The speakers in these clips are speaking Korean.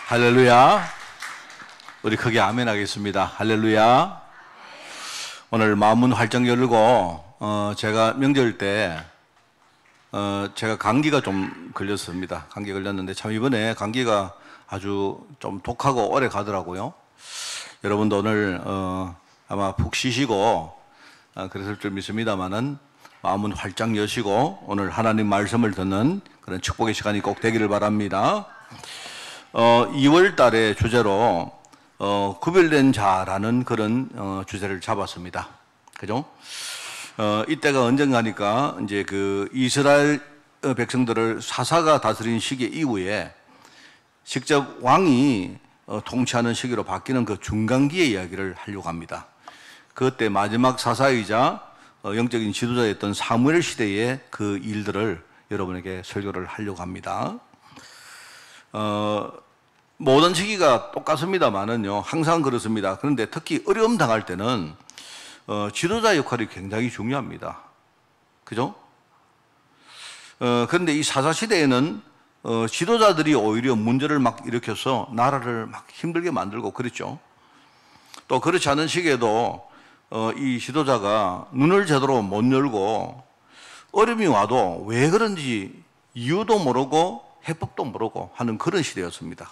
할렐루야. 우리 크게 아멘 하겠습니다. 할렐루야. 오늘 마음문 활짝 열고 제가 명절 때 제가 감기가 좀 걸렸습니다. 감기 걸렸는데 참 이번에 감기가 아주 좀 독하고 오래 가더라고요. 여러분도 오늘 아마 푹 쉬시고 그랬을 줄 믿습니다만은 마음은 활짝 여시고 오늘 하나님 말씀을 듣는 그런 축복의 시간이 꼭 되기를 바랍니다. 2월 달에 주제로 구별된 자라는 그런 주제를 잡았습니다. 그죠? 이때가 언젠가니까 이제 그 이스라엘 백성들을 사사가 다스린 시기 이후에 직접 왕이 통치하는 시기로 바뀌는 그 중간기의 이야기를 하려고 합니다. 그때 마지막 사사이자 영적인 지도자였던 사무엘 시대의 그 일들을 여러분에게 설교를 하려고 합니다. 모든 시기가 똑같습니다만은요, 항상 그렇습니다. 그런데 특히 어려움 당할 때는 지도자 역할이 굉장히 중요합니다. 그죠? 그런데 이 사사 시대에는 지도자들이 오히려 문제를 막 일으켜서 나라를 막 힘들게 만들고 그랬죠. 또 그렇지 않은 시기에도 이 지도자가 눈을 제대로 못 열고 어려움이 와도 왜 그런지 이유도 모르고 해법도 모르고 하는 그런 시대였습니다.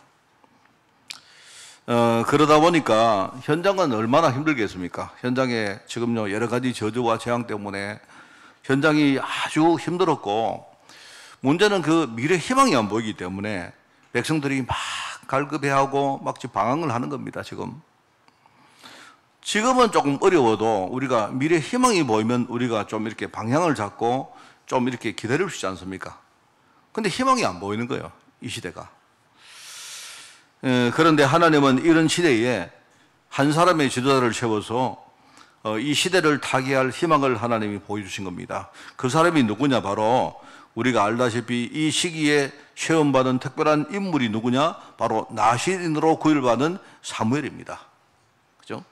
그러다 보니까 현장은 얼마나 힘들겠습니까? 현장에 지금요 여러 가지 저주와 재앙 때문에 현장이 아주 힘들었고, 문제는 그 미래 희망이 안 보이기 때문에 백성들이 막 갈급해하고 막 방황을 하는 겁니다. 지금은 조금 어려워도 우리가 미래 희망이 보이면 우리가 좀 이렇게 방향을 잡고 좀 이렇게 기다릴 수 있지 않습니까? 근데 희망이 안 보이는 거예요, 이 시대가. 그런데 하나님은 이런 시대에 한 사람의 지도자를 세워서 이 시대를 타개할 희망을 하나님이 보여주신 겁니다. 그 사람이 누구냐? 바로 우리가 알다시피 이 시기에 시험받은 특별한 인물이 누구냐? 바로 나실인으로 구일받은 사무엘입니다. 그죠?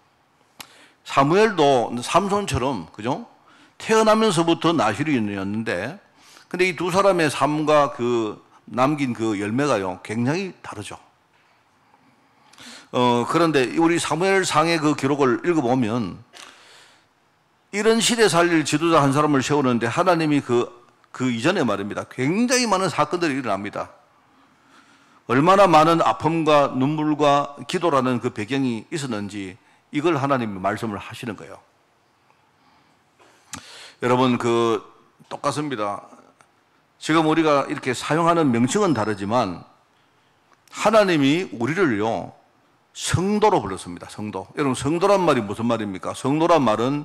사무엘도 삼손처럼, 그죠? 태어나면서부터 나실인이었는데, 근데 이 두 사람의 삶과 그 남긴 그 열매가요, 굉장히 다르죠. 그런데 우리 사무엘상의 그 기록을 읽어보면 이런 시대 살릴 지도자 한 사람을 세우는데 하나님이 그 이전에 말입니다, 굉장히 많은 사건들이 일어납니다. 얼마나 많은 아픔과 눈물과 기도라는 그 배경이 있었는지 이걸 하나님이 말씀을 하시는 거예요. 여러분, 똑같습니다. 지금 우리가 이렇게 사용하는 명칭은 다르지만 하나님이 우리를요 성도로 불렀습니다. 성도. 여러분, 성도란 말이 무슨 말입니까? 성도란 말은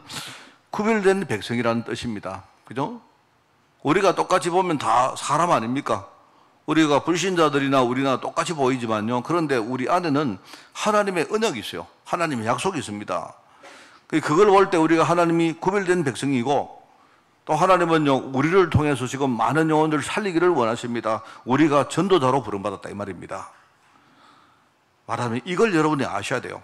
구별된 백성이라는 뜻입니다. 그죠? 우리가 똑같이 보면 다 사람 아닙니까? 우리가 불신자들이나 우리나 똑같이 보이지만요, 그런데 우리 안에는 하나님의 언약이 있어요. 하나님의 약속이 있습니다. 그걸 볼 때 우리가 하나님이 구별된 백성이고, 또 하나님은요 우리를 통해서 지금 많은 영혼들을 살리기를 원하십니다. 우리가 전도자로 부름받았다 이 말입니다. 말하면 이걸 여러분이 아셔야 돼요.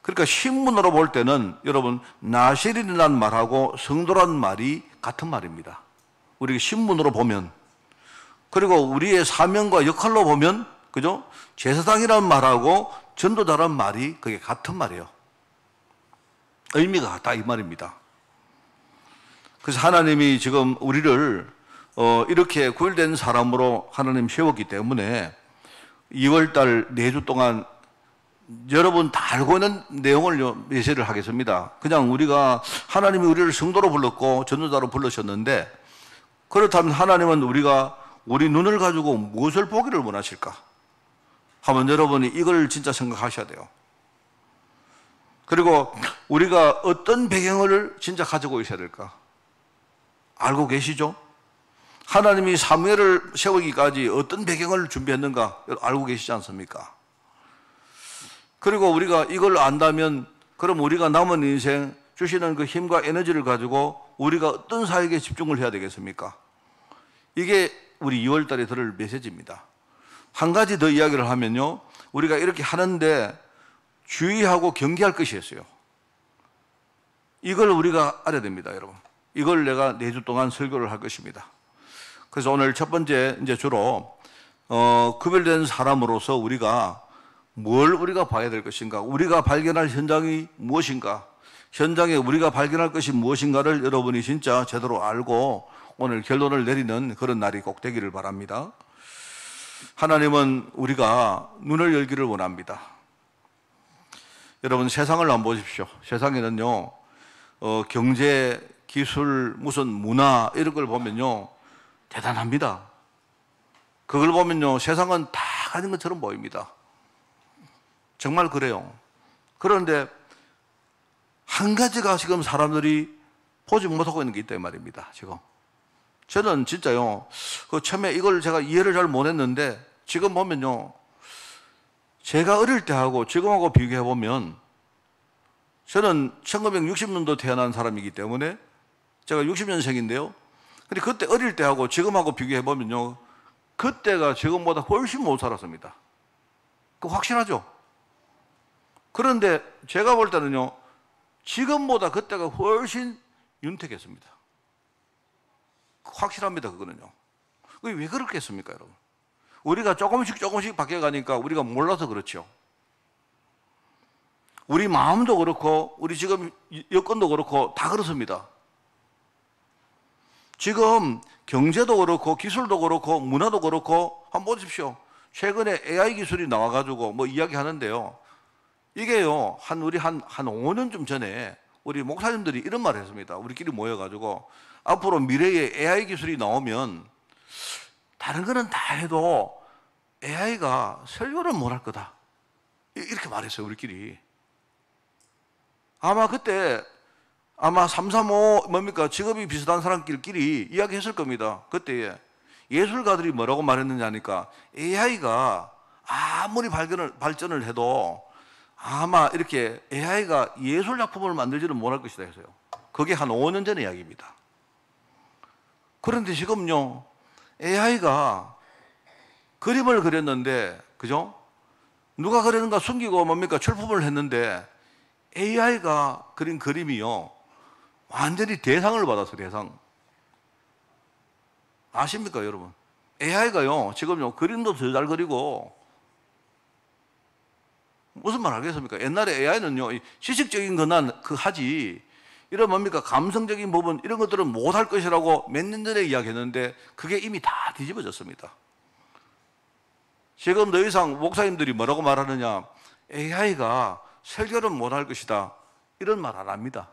그러니까 신문으로 볼 때는 여러분 나실인이라는 말하고 성도라는 말이 같은 말입니다. 우리가 신문으로 보면, 그리고 우리의 사명과 역할로 보면, 그죠? 제사장이라는 말하고 전도자라는 말이 그게 같은 말이에요. 의미가 같다 이 말입니다. 그래서 하나님이 지금 우리를 이렇게 구별된 사람으로 하나님 세웠기 때문에 2월달 4주 동안 여러분 다 알고 있는 내용을 메시지를 하겠습니다. 그냥 우리가 하나님이 우리를 성도로 불렀고 전도자로 불러셨는데, 그렇다면 하나님은 우리 눈을 가지고 무엇을 보기를 원하실까 하면 여러분이 이걸 진짜 생각하셔야 돼요. 그리고 우리가 어떤 배경을 진짜 가지고 있어야 될까 알고 계시죠? 하나님이 사무엘을 세우기까지 어떤 배경을 준비했는가 알고 계시지 않습니까? 그리고 우리가 이걸 안다면 그럼 우리가 남은 인생 주시는 그 힘과 에너지를 가지고 우리가 어떤 사역에 집중을 해야 되겠습니까? 이게 우리 2월 달에 들을 메시지입니다. 한 가지 더 이야기를 하면요, 우리가 이렇게 하는데 주의하고 경계할 것이 있어요. 이걸 우리가 알아야 됩니다, 여러분. 이걸 내가 4주 동안 설교를 할 것입니다. 그래서 오늘 첫 번째 이제 주로 구별된 사람으로서 우리가 뭘 우리가 봐야 될 것인가? 우리가 발견할 현장이 무엇인가? 현장에 우리가 발견할 것이 무엇인가를 여러분이 진짜 제대로 알고 오늘 결론을 내리는 그런 날이 꼭 되기를 바랍니다. 하나님은 우리가 눈을 열기를 원합니다. 여러분, 세상을 한번 보십시오. 세상에는요, 경제, 기술, 무슨 문화 이런 걸 보면요, 대단합니다. 그걸 보면요, 세상은 다 가진 것처럼 보입니다. 정말 그래요. 그런데 한 가지가 지금 사람들이 보지 못하고 있는 게 있다 이 말입니다. 지금 저는 진짜요, 처음에 이걸 제가 이해를 잘 못했는데 지금 보면요, 제가 어릴 때하고 지금하고 비교해 보면, 저는 1960년도 태어난 사람이기 때문에 제가 60년생인데요. 근데 그때 어릴 때하고 지금하고 비교해 보면요, 그때가 지금보다 훨씬 못 살았습니다. 그거 확실하죠? 그런데 제가 볼 때는요, 지금보다 그때가 훨씬 윤택했습니다. 확실합니다, 그거는요. 그게 왜 그렇겠습니까, 여러분? 우리가 조금씩 바뀌어가니까 우리가 몰라서 그렇죠. 우리 마음도 그렇고, 우리 지금 여건도 그렇고, 다 그렇습니다. 지금 경제도 그렇고, 기술도 그렇고, 문화도 그렇고, 한번 보십시오. 최근에 AI 기술이 나와가지고 뭐 이야기 하는데요. 이게요, 우리 한 5년쯤 전에 우리 목사님들이 이런 말을 했습니다. 우리끼리 모여가지고, 앞으로 미래에 AI 기술이 나오면 다른 거는 다 해도 AI가 설교를 못 할 거다. 이렇게 말했어요, 우리끼리. 아마 그때, 335 뭡니까? 직업이 비슷한 사람끼리 이야기했을 겁니다. 그때 예술가들이 뭐라고 말했느냐 하니까, AI가 아무리 발전을 해도 아마 이렇게 AI가 예술 작품을 만들지는 못할 것이다 했어요. 그게 한 5년 전의 이야기입니다. 그런데 지금요, AI가 그림을 그렸는데, 그죠? 누가 그렸는가 숨기고 뭡니까? 출품을 했는데, AI가 그린 그림이요, 완전히 대상을 받았어요, 대상. 아십니까, 여러분? AI가요, 지금요, 그림도 더 잘 그리고, 무슨 말 하겠습니까? 옛날에 AI는요, 지식적인 거나 하지, 이런 뭡니까? 감성적인 부분, 이런 것들은 못할 것이라고 몇 년 전에 이야기했는데, 그게 이미 다 뒤집어졌습니다. 지금 더 이상 목사님들이 뭐라고 말하느냐? AI가 설교는 못할 것이다. 이런 말 안 합니다.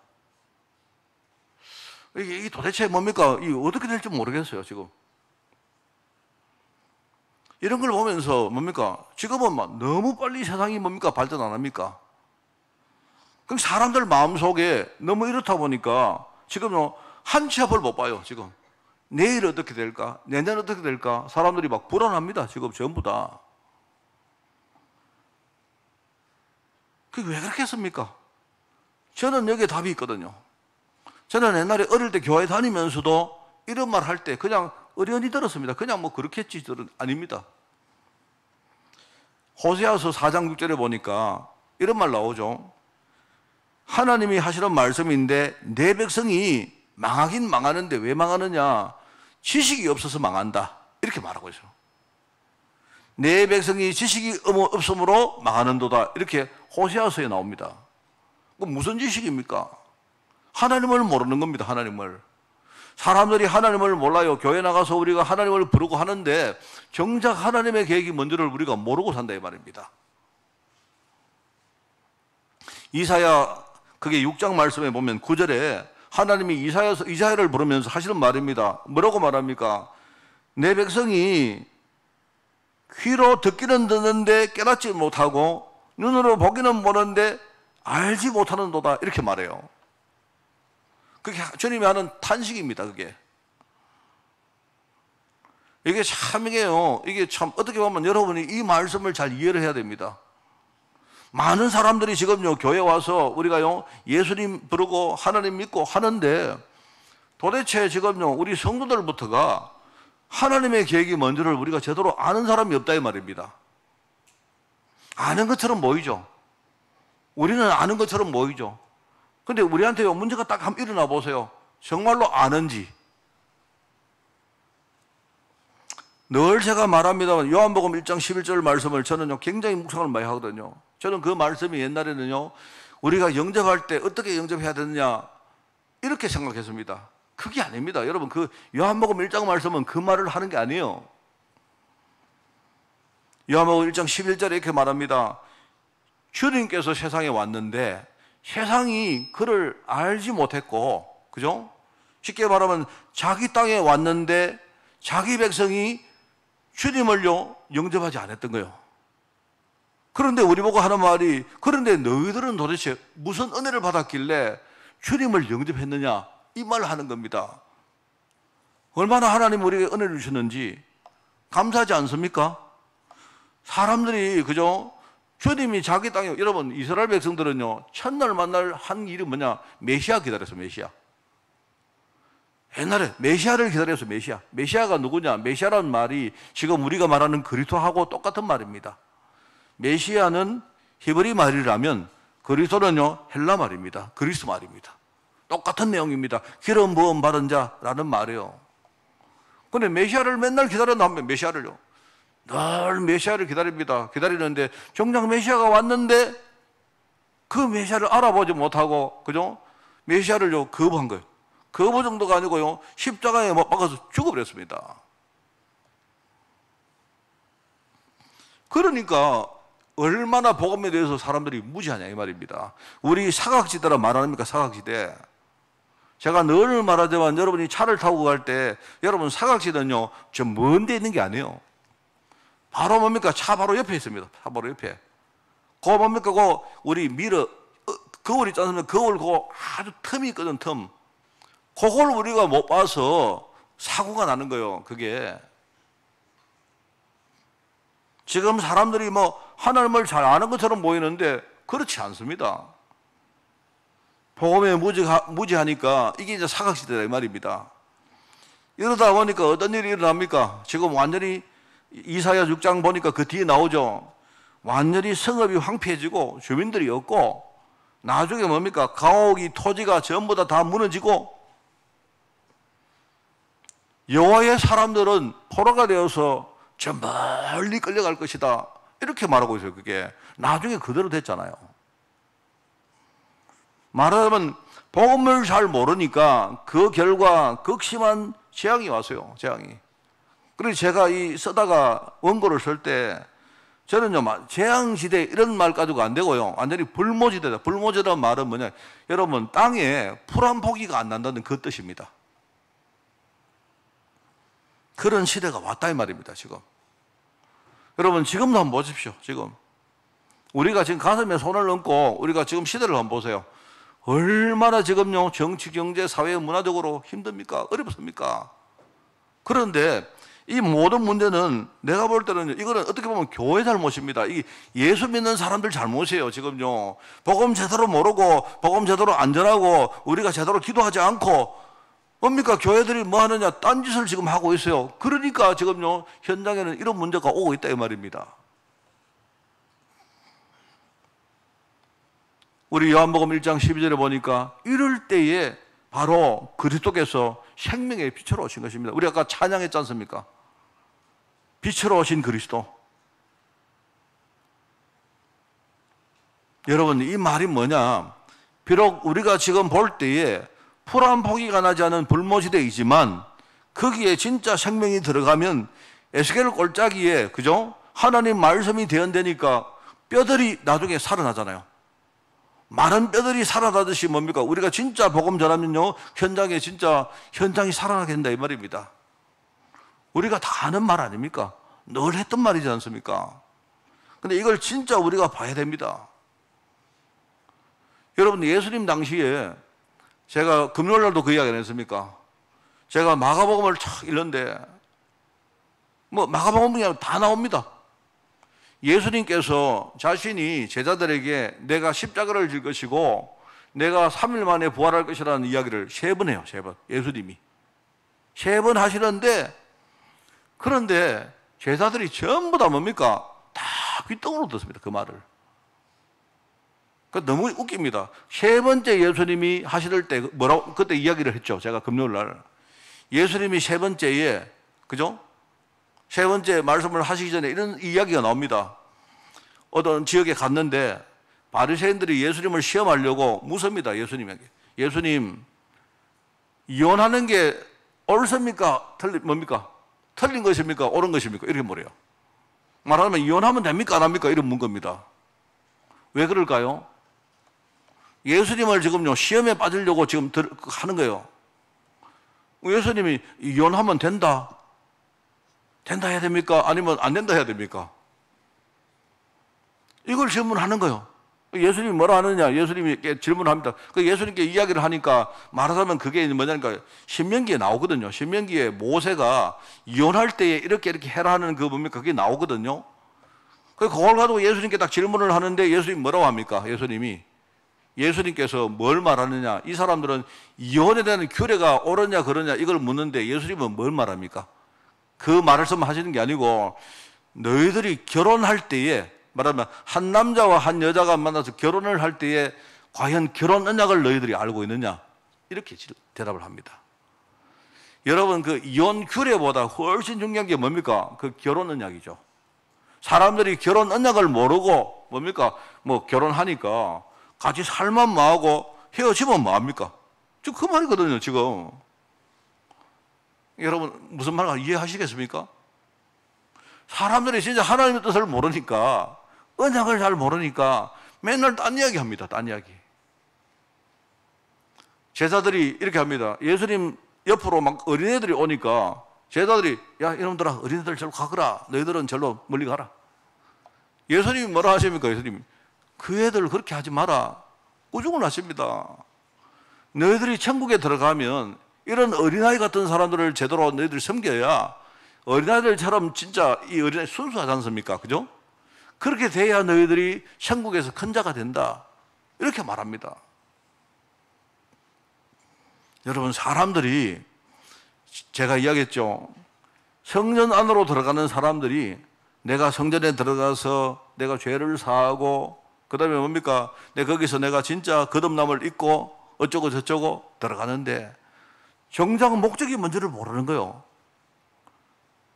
이게 도대체 뭡니까? 이게 어떻게 될지 모르겠어요, 지금. 이런 걸 보면서 뭡니까? 지금은 막 너무 빨리 세상이 뭡니까? 발전 안 합니까? 그럼 사람들 마음속에 너무 이렇다 보니까 지금은 한 치 앞을 못 봐요, 지금. 내일 어떻게 될까? 내년 어떻게 될까? 사람들이 막 불안합니다, 지금 전부 다. 그게 왜 그렇겠습니까? 저는 여기에 답이 있거든요. 저는 옛날에 어릴 때 교회 다니면서도 이런 말 할 때 그냥 어련히 들었습니다. 그냥 뭐 그렇겠지, 아닙니다. 호세아서 4장 6절에 보니까 이런 말 나오죠. 하나님이 하시는 말씀인데, 내 백성이 망하긴 망하는데 왜 망하느냐? 지식이 없어서 망한다. 이렇게 말하고 있어요. 내 백성이 지식이 없으므로 망하는도다. 이렇게 호세아서에 나옵니다. 그럼 무슨 지식입니까? 하나님을 모르는 겁니다, 하나님을. 사람들이 하나님을 몰라요. 교회 나가서 우리가 하나님을 부르고 하는데 정작 하나님의 계획이 뭔지를 우리가 모르고 산다 이 말입니다. 이사야 그게 6장 말씀에 보면 9절에 하나님이 이사야를 부르면서 하시는 말입니다. 뭐라고 말합니까? 내 백성이 귀로 듣기는 듣는데 깨닫지 못하고 눈으로 보기는 보는데 알지 못하는도다. 이렇게 말해요. 그게 주님이 하는 탄식입니다, 그게. 이게 참이게요. 이게 참 어떻게 보면 여러분이 이 말씀을 잘 이해를 해야 됩니다. 많은 사람들이 지금요, 교회 와서 우리가요, 예수님 부르고 하나님 믿고 하는데 도대체 지금요, 우리 성도들부터가 하나님의 계획이 뭔지를 우리가 제대로 아는 사람이 없다 이 말입니다. 아는 것처럼 보이죠. 우리는 아는 것처럼 보이죠. 근데 우리한테 문제가 딱 한번 일어나 보세요. 정말로 아는지. 늘 제가 말합니다만 요한복음 1장 11절 말씀을 저는요 굉장히 묵상을 많이 하거든요. 저는 그 말씀이 옛날에는요 우리가 영접할 때 어떻게 영접해야 되느냐 이렇게 생각했습니다. 그게 아닙니다. 여러분 그 요한복음 1장 말씀은 그 말을 하는 게 아니에요. 요한복음 1장 11절에 이렇게 말합니다. 주님께서 세상에 왔는데 세상이 그를 알지 못했고, 그죠? 쉽게 말하면 자기 땅에 왔는데 자기 백성이 주님을요 영접하지 않았던 거예요. 그런데 우리 보고 하는 말이, 그런데 너희들은 도대체 무슨 은혜를 받았길래 주님을 영접했느냐 이 말을 하는 겁니다. 얼마나 하나님 우리에게 은혜를 주셨는지 감사하지 않습니까? 사람들이 그죠? 주님이 자기 땅에, 여러분 이스라엘 백성들은요 첫날 만날 한 일이 뭐냐? 메시아 기다렸어. 메시아. 옛날에 메시아를 기다렸어. 메시아. 메시아가 누구냐? 메시아라는 말이 지금 우리가 말하는 그리스도하고 똑같은 말입니다. 메시아는 히브리 말이라면 그리스도는요 헬라 말입니다. 그리스 말입니다. 똑같은 내용입니다. 기름 부음 받은 자라는 말이에요. 근데 메시아를 맨날 기다렸나면 메시아를요 늘 메시아를 기다립니다. 기다리는데 정작 메시아가 왔는데 그 메시아를 알아보지 못하고, 그죠? 메시아를요 거부한 거예요. 거부 정도가 아니고요 십자가에 못 박아서 죽어버렸습니다. 그러니까 얼마나 복음에 대해서 사람들이 무지하냐 이 말입니다. 우리 사각지대라 말 안 합니까? 사각지대. 제가 늘 말하지만 여러분이 차를 타고 갈 때 여러분 사각지대는요 저 먼 데 있는 게 아니에요. 바로 뭡니까? 차 바로 옆에 있습니다. 차 바로 옆에. 그거 뭡니까? 그 우리 거울 있지 않습니까? 거울 그거 아주 틈이 있거든, 틈. 그걸 우리가 못 봐서 사고가 나는 거예요, 그게. 지금 사람들이 뭐 하나님을 잘 아는 것처럼 보이는데 그렇지 않습니다. 복음에 무지하니까 이게 이제 사각지대다 이 말입니다. 이러다 보니까 어떤 일이 일어납니까? 지금 완전히 이사야 6장 보니까 그 뒤에 나오죠. 완전히 성읍이 황폐해지고 주민들이 없고 나중에 뭡니까? 가옥이 토지가 전부 다 무너지고 여호와의 사람들은 포로가 되어서 저 멀리 끌려갈 것이다. 이렇게 말하고 있어요. 그게 나중에 그대로 됐잖아요. 말하자면 복음을 잘 모르니까 그 결과 극심한 재앙이 왔어요. 재앙이. 그래서 제가 쓰다가 원고를 쓸 때 저는요 재앙시대 이런 말 가지고 안 되고요 완전히 불모지대다. 불모지대란 말은 뭐냐? 여러분 땅에 풀 한 포기가 안 난다는 그 뜻입니다. 그런 시대가 왔다 이 말입니다. 지금 여러분 지금도 한번 보십시오. 지금 우리가 지금 가슴에 손을 얹고 우리가 지금 시대를 한번 보세요. 얼마나 지금요 정치, 경제, 사회, 문화적으로 힘듭니까? 어렵습니까? 그런데 이 모든 문제는 내가 볼 때는 이거는 어떻게 보면 교회 잘못입니다. 이 예수 믿는 사람들 잘못이에요. 지금요 복음 제대로 모르고 복음 제대로 안 전하고 우리가 제대로 기도하지 않고 뭡니까? 교회들이 뭐 하느냐? 딴짓을 지금 하고 있어요. 그러니까 지금요 현장에는 이런 문제가 오고 있다 이 말입니다. 우리 요한복음 1장 12절에 보니까 이럴 때에 바로 그리스도께서 생명의 빛으로 오신 것입니다. 우리 아까 찬양했지 않습니까? 빛으로 오신 그리스도. 여러분 이 말이 뭐냐? 비록 우리가 지금 볼 때에 풀 한 포기가 나지 않은 불모지대이지만 거기에 진짜 생명이 들어가면 에스겔 골짜기에 그죠? 하나님 말씀이 대언되니까 뼈들이 나중에 살아나잖아요. 마른 뼈들이 살아나듯이 뭡니까? 우리가 진짜 복음 전하면요 현장에 진짜 현장이 살아나게 된다 이 말입니다. 우리가 다 아는 말 아닙니까? 늘 했던 말이지 않습니까? 근데 이걸 진짜 우리가 봐야 됩니다. 여러분 예수님 당시에 제가 금요일날도 그 이야기 안 했습니까? 제가 마가복음을 탁 읽는데 뭐 마가복음이 그냥 다 나옵니다. 예수님께서 자신이 제자들에게 내가 십자가를 질 것이고 내가 3일 만에 부활할 것이라는 이야기를 3번 해요. 3번. 예수님이 3번 하시는데 그런데 제자들이 전부 다 뭡니까? 다 귀뚱으로 듣습니다. 그 말을. 그 너무 웃깁니다. 3번째 예수님이 하실 때 뭐라고 그때 이야기를 했죠. 제가 금요일 날 예수님이 3번째에 그죠? 세 번째 말씀을 하시기 전에 이런 이야기가 나옵니다. 어떤 지역에 갔는데 바리새인들이 예수님을 시험하려고 묻습니다. 예수님에게. 예수님, 이혼하는 게 옳습니까? 뭡니까? 틀린 것입니까? 옳은 것입니까? 이렇게 물어요. 말하자면 이혼하면 됩니까? 안 합니까? 이런 문 겁니다. 왜 그럴까요? 예수님을 지금요, 시험에 빠지려고 지금 하는 거예요. 예수님이 이혼하면 된다. 된다 해야 됩니까? 아니면 안 된다 해야 됩니까? 이걸 질문하는 거예요. 예수님이 뭐라 하느냐? 예수님이 질문합니다. 그 예수님께 이야기를 하니까 말하자면 그게 뭐냐니까 신명기에 나오거든요. 신명기에 모세가 이혼할 때에 이렇게 해라 하는 그 뭡니까? 그게 나오거든요. 그걸 가지고 예수님께 딱 질문을 하는데 예수님이 뭐라고 합니까? 예수님께서 뭘 말하느냐? 이 사람들은 이혼에 대한 규례가 옳으냐 그러냐 이걸 묻는데 예수님은 뭘 말합니까? 그 말씀을 하시는 게 아니고 너희들이 결혼할 때에 말하면 한 남자와 한 여자가 만나서 결혼을 할 때에 과연 결혼 언약을 너희들이 알고 있느냐? 이렇게 대답을 합니다. 여러분 그 이혼 규례보다 훨씬 중요한 게 뭡니까? 그 결혼 언약이죠. 사람들이 결혼 언약을 모르고 뭡니까? 뭐 결혼하니까 같이 살만 뭐하고 헤어지면 뭐합니까? 지금 그 말이거든요, 지금. 여러분, 무슨 말인가 이해하시겠습니까? 사람들이 진짜 하나님의 뜻을 모르니까, 언약을 잘 모르니까 맨날 딴 이야기 합니다, 딴 이야기. 제자들이 이렇게 합니다. 예수님 옆으로 막 어린애들이 오니까 제자들이 야, 이놈들아, 어린애들 절로 가거라. 너희들은 절로 멀리 가라. 예수님이 뭐라 하십니까? 예수님이. 그 애들 그렇게 하지 마라. 꾸중을 하십니다. 너희들이 천국에 들어가면 이런 어린아이 같은 사람들을 제대로 너희들이 섬겨야 어린아이들처럼 진짜 이 어린아이 순수하지 않습니까? 그죠? 그렇게 돼야 너희들이 천국에서 큰 자가 된다. 이렇게 말합니다. 여러분, 사람들이 제가 이야기했죠. 성전 안으로 들어가는 사람들이 내가 성전에 들어가서 내가 죄를 사하고 그 다음에 뭡니까? 거기서 내가 진짜 거듭남을 입고 어쩌고 저쩌고 들어가는데 정작 목적이 뭔지를 모르는 거예요.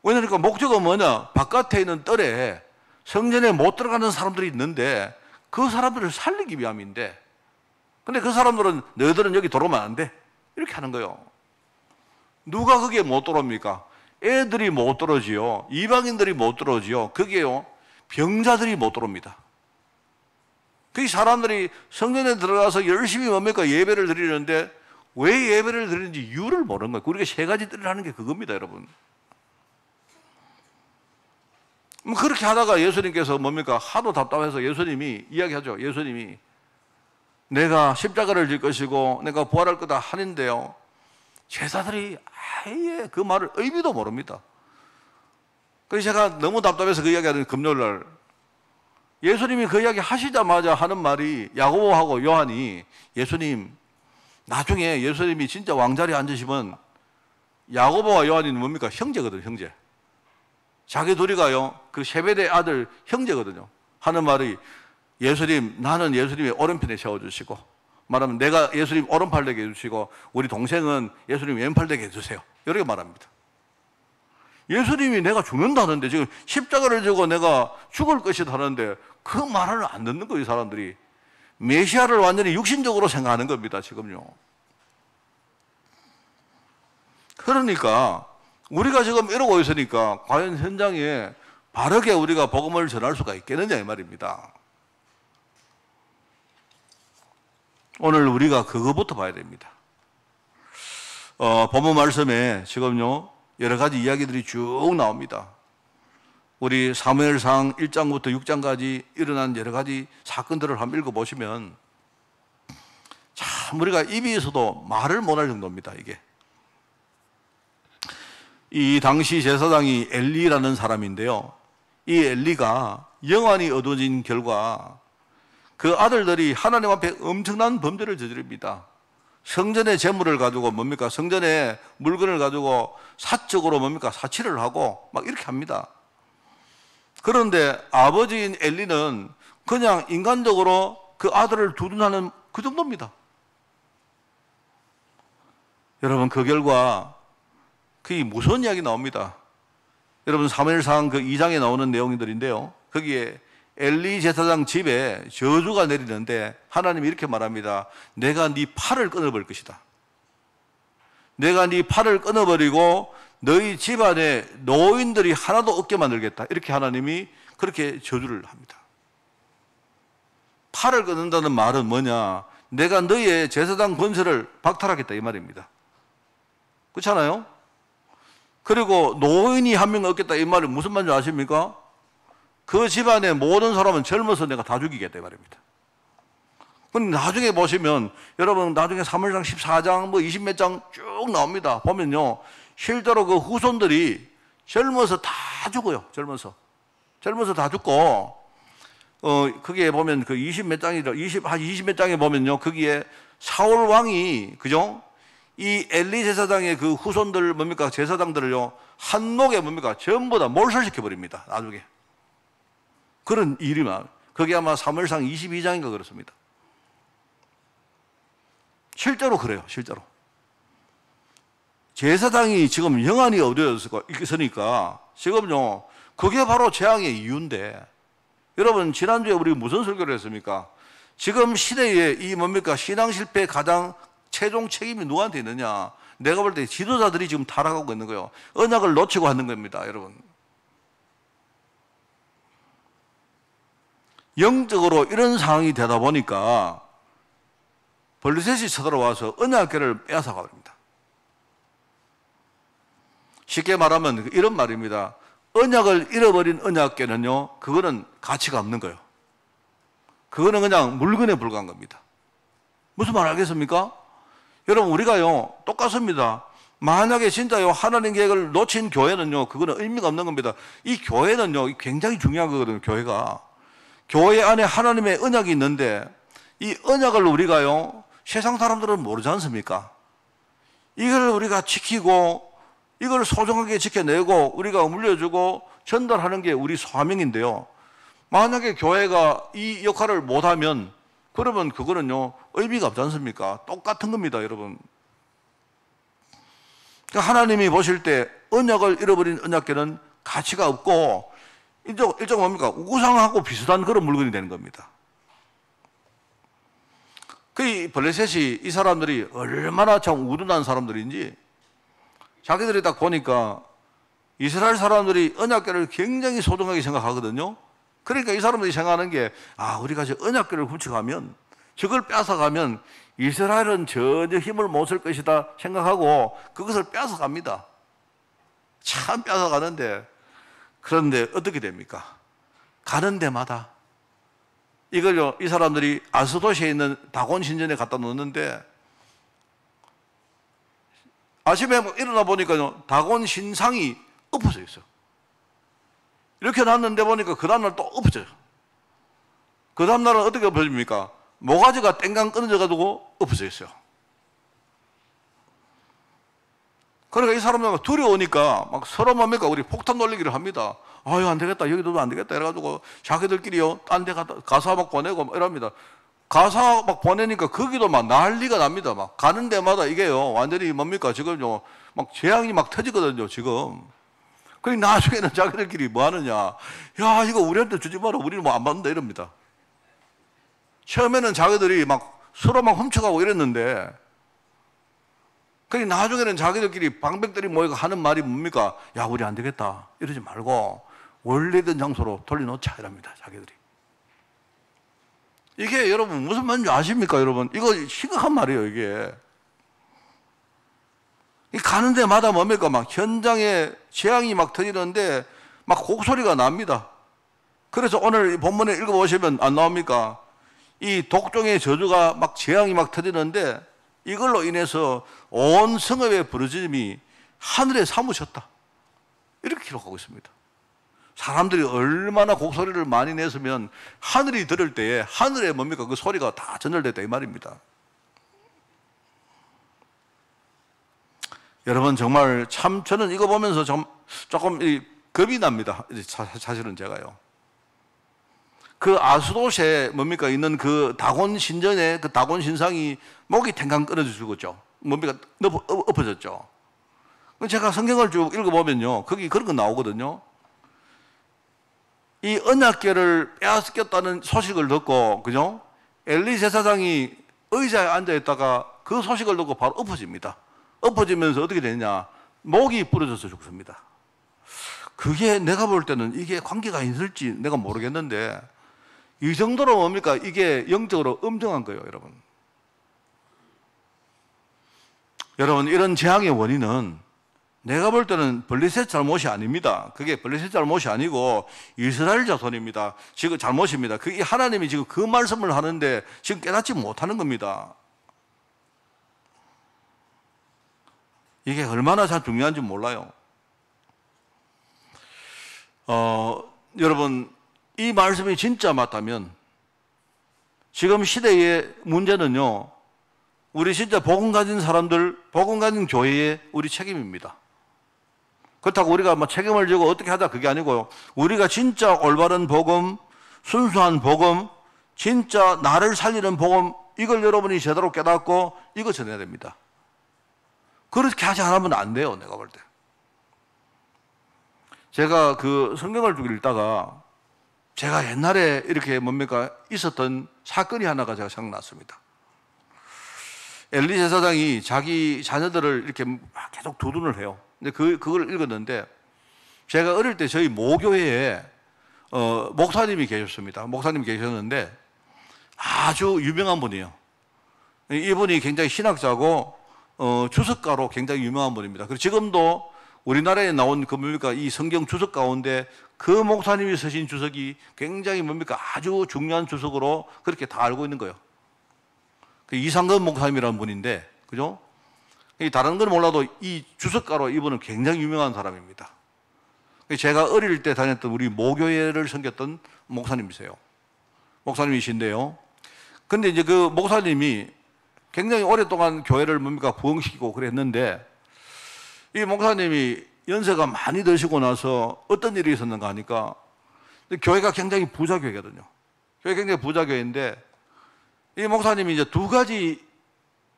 왜냐니까 목적은 뭐냐? 바깥에 있는 뜰에 성전에 못 들어가는 사람들이 있는데 그 사람들을 살리기 위함인데 근데 그 사람들은 너희들은 여기 들어오면 안 돼. 이렇게 하는 거예요. 누가 거기에 못 들어옵니까? 애들이 못 들어오지요. 이방인들이 못 들어오지요. 거기에요. 병자들이 못 들어옵니다. 그 사람들이 성전에 들어가서 열심히 뭡니까? 예배를 드리는데 왜 예배를 드리는지 이유를 모르는 거예요. 우리가 세 가지 뜰을 하는 게 그겁니다, 여러분. 그렇게 하다가 예수님께서 뭡니까? 하도 답답해서 예수님이 이야기하죠. 예수님이 내가 십자가를 질 것이고 내가 부활할 거다 하는데요. 제자들이 아예 그 말을 의미도 모릅니다. 그래서 제가 너무 답답해서 그 이야기하는 금요일 날 예수님이 그 이야기 하시자마자 하는 말이 야고보하고 요한이 예수님 나중에 예수님이 진짜 왕자리에 앉으시면 야고보와 요한이는 뭡니까? 형제거든요, 형제. 자기 둘이가요, 그 세베대 아들 형제거든요. 하는 말이 예수님, 나는 예수님의 오른편에 세워주시고 말하면 내가 예수님 오른팔 되게 해주시고 우리 동생은 예수님 왼팔 되게 해주세요. 이렇게 말합니다. 예수님이 내가 죽는다는데 지금 십자가를 지고 내가 죽을 것이다 하는데 그 말을 안 듣는 거예요, 이 사람들이. 메시아를 완전히 육신적으로 생각하는 겁니다, 지금요. 그러니까 우리가 지금 이러고 있으니까 과연 현장에 바르게 우리가 복음을 전할 수가 있겠느냐 이 말입니다. 오늘 우리가 그거부터 봐야 됩니다. 본문 말씀에 지금요 여러 가지 이야기들이 쭉 나옵니다. 우리 사무엘상 1장부터 6장까지 일어난 여러 가지 사건들을 한번 읽어보시면 참 우리가 입이 있어도 말을 못할 정도입니다. 이게 이 당시 제사장이 엘리라는 사람인데요. 이 엘리가 영안이 어두워진 결과 그 아들들이 하나님 앞에 엄청난 범죄를 저지릅니다. 성전의 재물을 가지고 뭡니까? 성전의 물건을 가지고 사적으로 뭡니까? 사치를 하고 막 이렇게 합니다. 그런데 아버지인 엘리는 그냥 인간적으로 그 아들을 두둔하는 그 정도입니다. 여러분 그 결과 그게 무서운 이야기 나옵니다. 여러분 사무엘상 그 2장에 나오는 내용들인데요. 거기에 엘리 제사장 집에 저주가 내리는데 하나님이 이렇게 말합니다. 내가 네 팔을 끊어버릴 것이다. 내가 네 팔을 끊어버리고 너희 집안에 노인들이 하나도 없게 만들겠다. 이렇게 하나님이 그렇게 저주를 합니다. 팔을 끊는다는 말은 뭐냐? 내가 너희의 제사장 권세를 박탈하겠다 이 말입니다. 그렇잖아요? 그리고 노인이 한 명 없겠다 이 말은 무슨 말인지 아십니까? 그 집안의 모든 사람은 젊어서 내가 다 죽이겠다 이 말입니다. 그럼 나중에 보시면 여러분 나중에 사무엘상 14장 뭐 20몇 장 쭉 나옵니다. 보면요. 실제로 그 후손들이 젊어서 다 죽어요. 젊어서 다 죽고 거기에 보면 그 20몇 장이죠. 20몇 장에 보면요. 거기에 사울 왕이 그죠? 이 엘리 제사장의 그 후손들 뭡니까? 제사장들을요. 한몫에 뭡니까? 전부 다 몰살시켜 버립니다. 나중에. 그런 일이만. 그게 아마 사무엘상 22장인가 그렇습니다. 실제로 그래요. 실제로. 제사장이 지금 영안이 어두워졌으니까 지금요. 그게 바로 재앙의 이유인데 여러분 지난주에 우리 무슨 설교를 했습니까? 지금 시대에 이 뭡니까? 신앙 실패의 가장 최종 책임이 누구한테 있느냐? 내가 볼 때 지도자들이 지금 타락하고 있는 거예요. 언약을 놓치고 하는 겁니다. 여러분. 영적으로 이런 상황이 되다 보니까 블레셋이 쳐들어와서 언약궤를 빼앗아가 버립니다. 쉽게 말하면 이런 말입니다. 언약을 잃어버린 언약궤는요, 그거는 가치가 없는 거예요. 그거는 그냥 물건에 불과한 겁니다. 무슨 말 알겠습니까? 여러분, 우리가요, 똑같습니다. 만약에 진짜요, 하나님 계획을 놓친 교회는요, 그거는 의미가 없는 겁니다. 이 교회는요, 굉장히 중요한 거거든요, 교회가. 교회 안에 하나님의 언약이 있는데, 이 언약을 우리가요, 세상 사람들은 모르지 않습니까? 이걸 우리가 지키고, 이걸 소중하게 지켜내고, 우리가 물려주고, 전달하는 게 우리 사명인데요. 만약에 교회가 이 역할을 못하면, 그러면 그거는요, 의미가 없지 않습니까? 똑같은 겁니다, 여러분. 그러니까 하나님이 보실 때 언약을 잃어버린 언약궤는 가치가 없고, 일종 뭡니까? 우상하고 비슷한 그런 물건이 되는 겁니다. 그 블레셋이 이 사람들이 얼마나 참 우둔한 사람들인지, 자기들이 딱 보니까 이스라엘 사람들이 언약궤를 굉장히 소중하게 생각하거든요. 그러니까 이 사람들이 생각하는 게, 우리가 저 언약궤를 훔쳐가면, 저걸 뺏어가면 이스라엘은 전혀 힘을 못 쓸 것이다 생각하고 그것을 뺏어갑니다. 참 뺏어가는데, 그런데 어떻게 됩니까? 가는 데마다 이걸요, 이 사람들이 아스도시에 있는 다곤 신전에 갖다 놓는데, 아침에 일어나 보니까요, 다곤 신상이 엎어져 있어요. 이렇게 놨는데 보니까 그 다음날 또 엎어져요. 그 다음날은 어떻게 엎어집니까? 모가지가 땡강 끊어져가지고 엎어져 있어요. 그러니까 이 사람들은 두려우니까 막 서로 뭡니까? 우리 폭탄 놀리기를 합니다. 아유, 안 되겠다. 여기도 안 되겠다. 이래가지고 자기들끼리요, 딴 데 가사 막 보내고 이럽니다. 가사 막 보내니까 거기도 막 난리가 납니다. 막 가는 데마다 이게요, 완전히 뭡니까? 지금요, 막 재앙이 막 터지거든요, 지금. 그러니 나중에는 자기들끼리 뭐 하느냐. 야, 이거 우리한테 주지 마라. 우리는 뭐 안 받는다. 이럽니다. 처음에는 자기들이 막 서로 막 훔쳐가고 이랬는데, 그러니 나중에는 자기들끼리 방백들이 모이고 하는 말이 뭡니까? 야, 우리 안 되겠다. 이러지 말고 원래던 장소로 돌려놓자. 이랍니다, 자기들이. 이게 여러분 무슨 말인지 아십니까, 여러분? 이거 심각한 말이에요, 이게. 가는 데마다 뭡니까? 막 현장에 재앙이 막 터지는데 막 곡소리가 납니다. 그래서 오늘 본문에 읽어보시면 안 나옵니까? 이 독종의 저주가 막 재앙이 막 터지는데 이걸로 인해서 온 성읍의 부르짖음이 하늘에 사무쳤다. 이렇게 기록하고 있습니다. 사람들이 얼마나 곡소리를 많이 냈으면 하늘이 들을 때에 하늘에 뭡니까? 그 소리가 다 전달됐다 이 말입니다. 여러분 정말 참 저는 이거 보면서 조금 겁이 납니다. 사실은 제가요. 그 아스도시에 뭡니까? 있는 그 다곤 신전에 그 다곤 신상이 목이 탱강 끊어져 죽었죠. 뭡니까? 엎어졌죠. 제가 성경을 쭉 읽어보면요, 거기 그런 거 나오거든요. 이 언약궤를 빼앗겼다는 소식을 듣고, 그죠? 엘리 제사장이 의자에 앉아있다가 그 소식을 듣고 바로 엎어집니다. 엎어지면서 어떻게 되느냐? 목이 부러져서 죽습니다. 그게 내가 볼 때는 이게 관계가 있을지 내가 모르겠는데, 이 정도로 뭡니까? 이게 영적으로 엄정한 거예요, 여러분. 여러분, 이런 재앙의 원인은 내가 볼 때는 블레셋 잘못이 아닙니다. 그게 블레셋 잘못이 아니고 이스라엘 자손입니다. 지금 잘못입니다. 그게 하나님이 지금 그 말씀을 하는데 지금 깨닫지 못하는 겁니다. 이게 얼마나 참 중요한지 몰라요. 여러분, 이 말씀이 진짜 맞다면 지금 시대의 문제는요, 우리 진짜 복음 가진 사람들, 복음 가진 교회의 우리 책임입니다. 그렇다고 우리가 뭐 책임을 지고 어떻게 하자 그게 아니고요. 우리가 진짜 올바른 복음, 순수한 복음, 진짜 나를 살리는 복음, 이걸 여러분이 제대로 깨닫고 이거 전해야 됩니다. 그렇게 하지 않으면 안 돼요, 내가 볼 때. 제가 그 성경을 쭉 읽다가 제가 옛날에 이렇게 뭡니까 있었던 사건이 하나가 제가 생각났습니다. 엘리 제사장이 자기 자녀들을 이렇게 계속 두둔을 해요. 근데 그걸 읽었는데, 제가 어릴 때 저희 모교회에 목사님이 계셨습니다. 목사님이 계셨는데 아주 유명한 분이에요. 이분이 굉장히 신학자고 주석가로 굉장히 유명한 분입니다. 그리고 지금도 우리나라에 나온 그 뭡니까 이 성경 주석 가운데 그 목사님이 쓰신 주석이 굉장히 뭡니까 아주 중요한 주석으로 그렇게 다 알고 있는 거예요. 그 이상근 목사님이라는 분인데, 그죠? 다른 건 몰라도 이 주석가로 이분은 굉장히 유명한 사람입니다. 제가 어릴 때 다녔던 우리 모교회를 섬겼던 목사님이세요. 목사님이신데요. 근데 이제 그 목사님이 굉장히 오랫동안 교회를 뭡니까 부흥시키고 그랬는데, 이 목사님이 연세가 많이 드시고 나서 어떤 일이 있었는가 하니까, 교회가 굉장히 부자 교회거든요. 교회가 굉장히 부자 교회인데, 이 목사님이 이제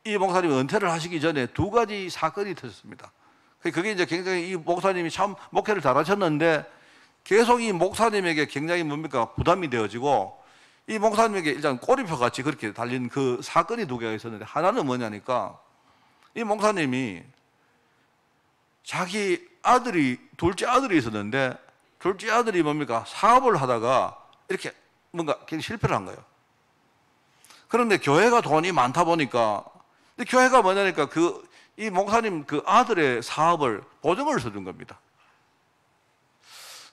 이 목사님이 은퇴를 하시기 전에 두 가지 사건이 터졌습니다. 그게 이제 굉장히 이 목사님이 참 목회를 잘하셨는데 계속 이 목사님에게 굉장히 뭡니까 부담이 되어지고, 이 목사님에게 일단 꼬리표 같이 그렇게 달린 그 사건이 두 개가 있었는데, 하나는 뭐냐니까 이 목사님이 자기 둘째 아들이 있었는데, 둘째 아들이 뭡니까 사업을 하다가 이렇게 뭔가 굉장히 실패를 한 거예요. 그런데 교회가 돈이 많다 보니까, 근데 교회가 뭐냐니까 이 목사님 그 아들의 사업을 보증을 서준 겁니다.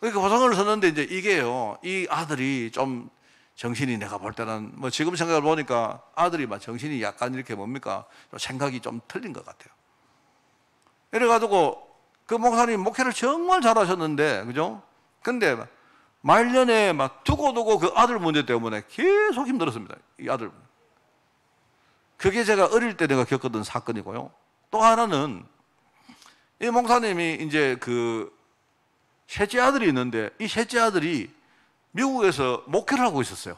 그러니까 보증을 섰는데 이제 이게요, 이 아들이 좀 정신이 내가 볼 때는 뭐 지금 생각을 보니까 아들이 막 정신이 약간 이렇게 뭡니까 생각이 좀 틀린 것 같아요. 이래가지고 그 목사님 목회를 정말 잘하셨는데, 그죠? 근데 말년에 막 두고두고 그 아들 문제 때문에 계속 힘들었습니다. 이 아들. 그게 제가 어릴 때 내가 겪었던 사건이고요. 또 하나는 이 목사님이 이제 그 셋째 아들이 있는데, 이 셋째 아들이 미국에서 목회를 하고 있었어요.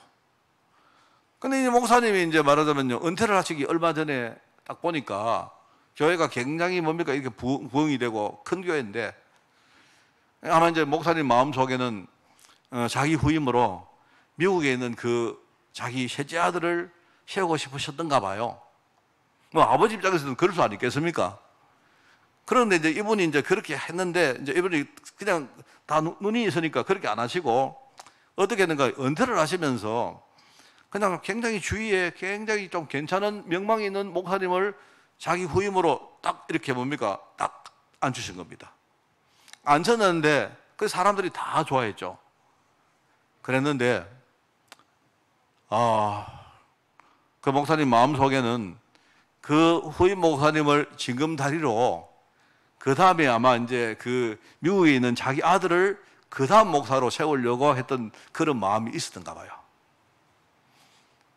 근데 이 목사님이 이제 말하자면요, 은퇴를 하시기 얼마 전에 딱 보니까 교회가 굉장히 뭡니까 이렇게 부흥이 되고 큰 교회인데, 아마 이제 목사님 마음 속에는 자기 후임으로 미국에 있는 그 자기 셋째 아들을 세우고 싶으셨던가 봐요. 뭐 아버지 입장에서는 그럴 수 아니겠습니까? 그런데 이제 이분이 이제 그렇게 했는데, 이제 이분이 그냥 다 눈이 있으니까 그렇게 안 하시고 어떻게 했는가, 은퇴를 하시면서 그냥 굉장히 주위에 굉장히 좀 괜찮은 명망이 있는 목사님을 자기 후임으로 딱 이렇게 뭡니까 딱 앉으신 겁니다. 앉혔는데 그 사람들이 다 좋아했죠. 그랬는데 그 목사님 마음속에는 그 후임 목사님을 징검다리로 그 다음에 아마 이제 그 미국에 있는 자기 아들을 그 다음 목사로 세우려고 했던 그런 마음이 있었던가 봐요.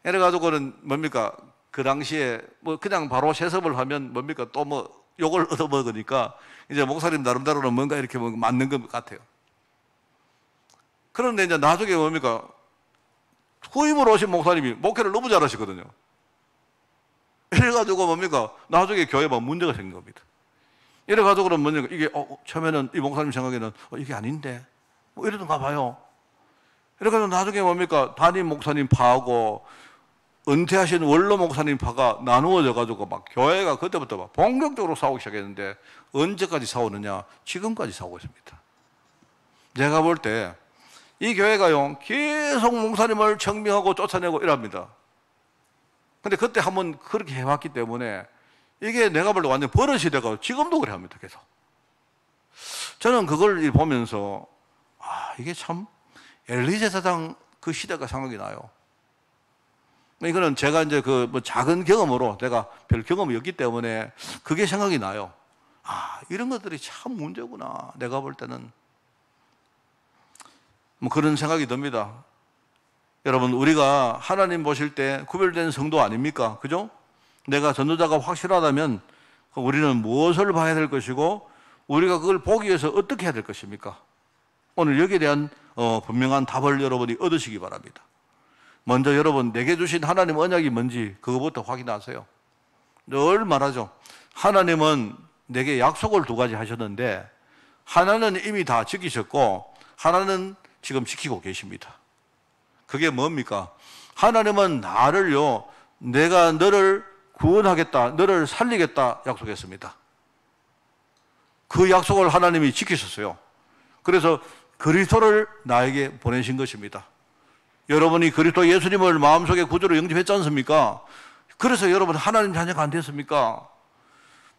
이래가지고는 뭡니까 그 당시에 뭐 그냥 바로 세습을 하면 뭡니까 또 뭐 욕을 얻어먹으니까 이제 목사님 나름대로는 뭔가 이렇게 뭐 맞는 것 같아요. 그런데 이제 나중에 뭡니까 후임으로 오신 목사님이 목회를 너무 잘하시거든요. 이래가지고 뭡니까 나중에 교회에 막 문제가 생긴 겁니다. 이래가지고 그러면 이게 처음에는 이 목사님 생각에는 이게 아닌데 뭐 이러던가 봐요. 이래가지고 나중에 뭡니까 담임 목사님 파하고 은퇴하신 원로 목사님 파가 나누어져 가지고 막 교회가 그때부터 막 본격적으로 싸우기 시작했는데 언제까지 싸우느냐? 지금까지 싸우고 있습니다. 제가 볼 때 이 교회가요 계속 목사님을 청명하고 쫓아내고 이랍니다. 근데 그때 한번 그렇게 해왔기 때문에 이게 내가 볼 때 완전 버릇이 돼가지고 지금도 그래 합니다. 계속. 저는 그걸 보면서 이게 참 엘리제사장 그 시대가 생각이 나요. 이거는 제가 이제 뭐 작은 경험으로 내가 별 경험이 없기 때문에 그게 생각이 나요. 이런 것들이 참 문제구나. 내가 볼 때는 뭐 그런 생각이 듭니다. 여러분, 우리가 하나님 보실 때 구별된 성도 아닙니까? 그죠? 내가 전도자가 확실하다면 우리는 무엇을 봐야 될 것이고 우리가 그걸 보기 위해서 어떻게 해야 될 것입니까? 오늘 여기에 대한 분명한 답을 여러분이 얻으시기 바랍니다. 먼저 여러분, 내게 주신 하나님 언약이 뭔지 그거부터 확인하세요. 늘 말하죠. 하나님은 내게 약속을 2가지 하셨는데 하나는 이미 다 지키셨고 하나는 지금 지키고 계십니다. 그게 뭡니까? 하나님은 나를요, 내가 너를 구원하겠다, 너를 살리겠다 약속했습니다. 그 약속을 하나님이 지키셨어요. 그래서 그리스도를 나에게 보내신 것입니다. 여러분이 그리스도 예수님을 마음속에 구주로 영접했지 않습니까? 그래서 여러분 하나님 자녀가 안 됐습니까?